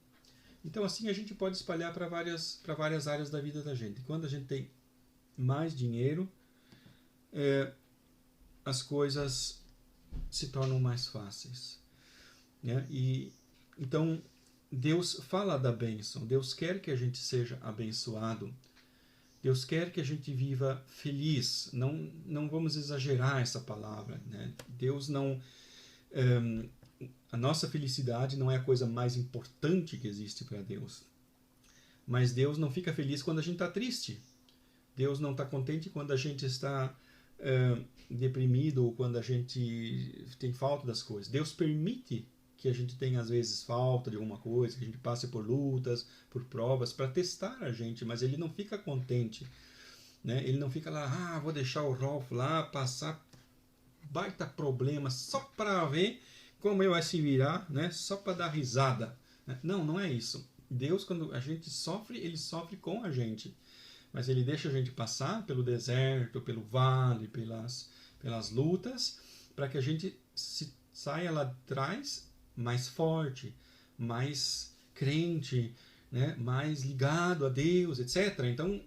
Então assim a gente pode espalhar para várias áreas da vida da gente. Quando a gente tem mais dinheiro, as coisas se tornam mais fáceis, né? E então Deus fala da bênção, Deus quer que a gente seja abençoado, Deus quer que a gente viva feliz. Não vamos exagerar essa palavra, né? Deus não a nossa felicidade não é a coisa mais importante que existe para Deus, mas Deus não fica feliz quando a gente está triste, Deus não está contente quando a gente está deprimido ou quando a gente tem falta das coisas. Deus permite que a gente tenha às vezes falta de alguma coisa, que a gente passe por lutas, por provas, para testar a gente, mas ele não fica contente, né? Ele não fica lá, vou deixar o Rolf lá passar baita problema só para ver como ele vai se virar, né? Só para dar risada. Não é isso. Deus, quando a gente sofre, ele sofre com a gente. Mas ele deixa a gente passar pelo deserto, pelo vale, pelas lutas, para que a gente saia lá atrás mais forte, mais crente, né? Mais ligado a Deus, etc. Então,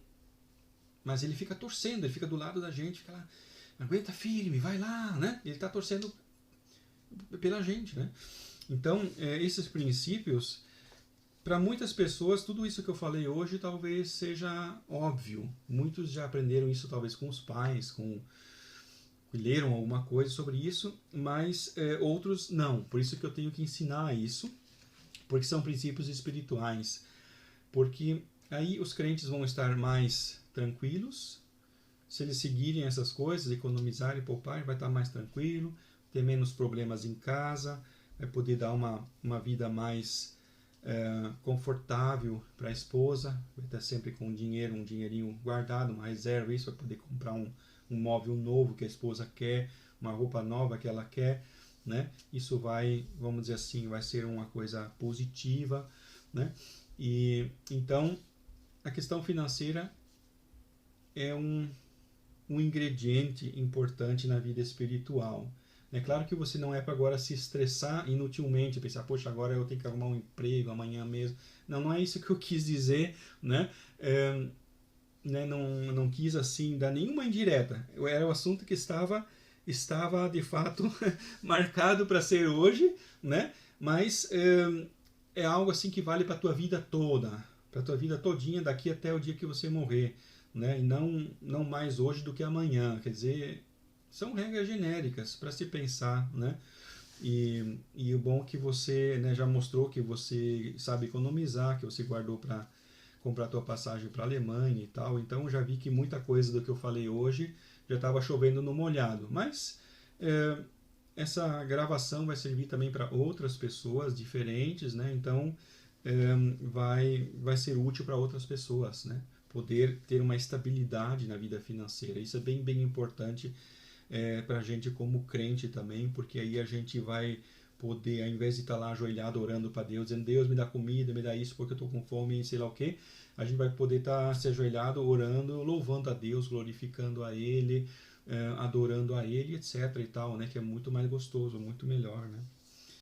mas ele fica torcendo, ele fica do lado da gente, fica lá, aguenta firme, vai lá, né? Ele está torcendo pela gente, né? Então, esses princípios, para muitas pessoas, tudo isso que eu falei hoje talvez seja óbvio. Muitos já aprenderam isso talvez com os pais, leram alguma coisa sobre isso, mas outros não. Por isso que eu tenho que ensinar isso, porque são princípios espirituais. Porque aí os crentes vão estar mais tranquilos. Se eles seguirem essas coisas, economizarem, poupar, vai estar mais tranquilo, ter menos problemas em casa, vai poder dar uma vida mais confortável para a esposa, vai estar sempre com um dinheirinho guardado, uma reserva, isso, vai poder comprar um móvel novo que a esposa quer, uma roupa nova que ela quer, né? Isso vai, vamos dizer assim, vai ser uma coisa positiva, né? E então a questão financeira é um ingrediente importante na vida espiritual. É claro que você não é para agora se estressar inutilmente, pensar, poxa, agora eu tenho que arrumar um emprego amanhã mesmo. Não é isso que eu quis dizer, né? Não quis assim dar nenhuma indireta. Era o assunto que estava estava de fato marcado para ser hoje, né? Mas é algo assim que vale para a tua vida toda, para a tua vida todinha, daqui até o dia que você morrer, né? E não mais hoje do que amanhã. Quer dizer, são regras genéricas para se pensar, né? E o bom é que você, né, já mostrou que você sabe economizar, que você guardou para comprar tua passagem para a Alemanha e tal. Então já vi que muita coisa do que eu falei hoje já estava chovendo no molhado. Mas essa gravação vai servir também para outras pessoas diferentes, né? Então vai ser útil para outras pessoas, né? Poder ter uma estabilidade na vida financeira. Isso é bem, bem importante para a gente como crente também, porque aí a gente vai poder, ao invés de estar lá ajoelhado orando para Deus, dizendo Deus me dá comida, me dá isso porque eu estou com fome e sei lá o que, a gente vai poder estar se ajoelhado, orando, louvando a Deus, glorificando a Ele, adorando a Ele, etc. e tal, né? Que é muito mais gostoso, muito melhor, né?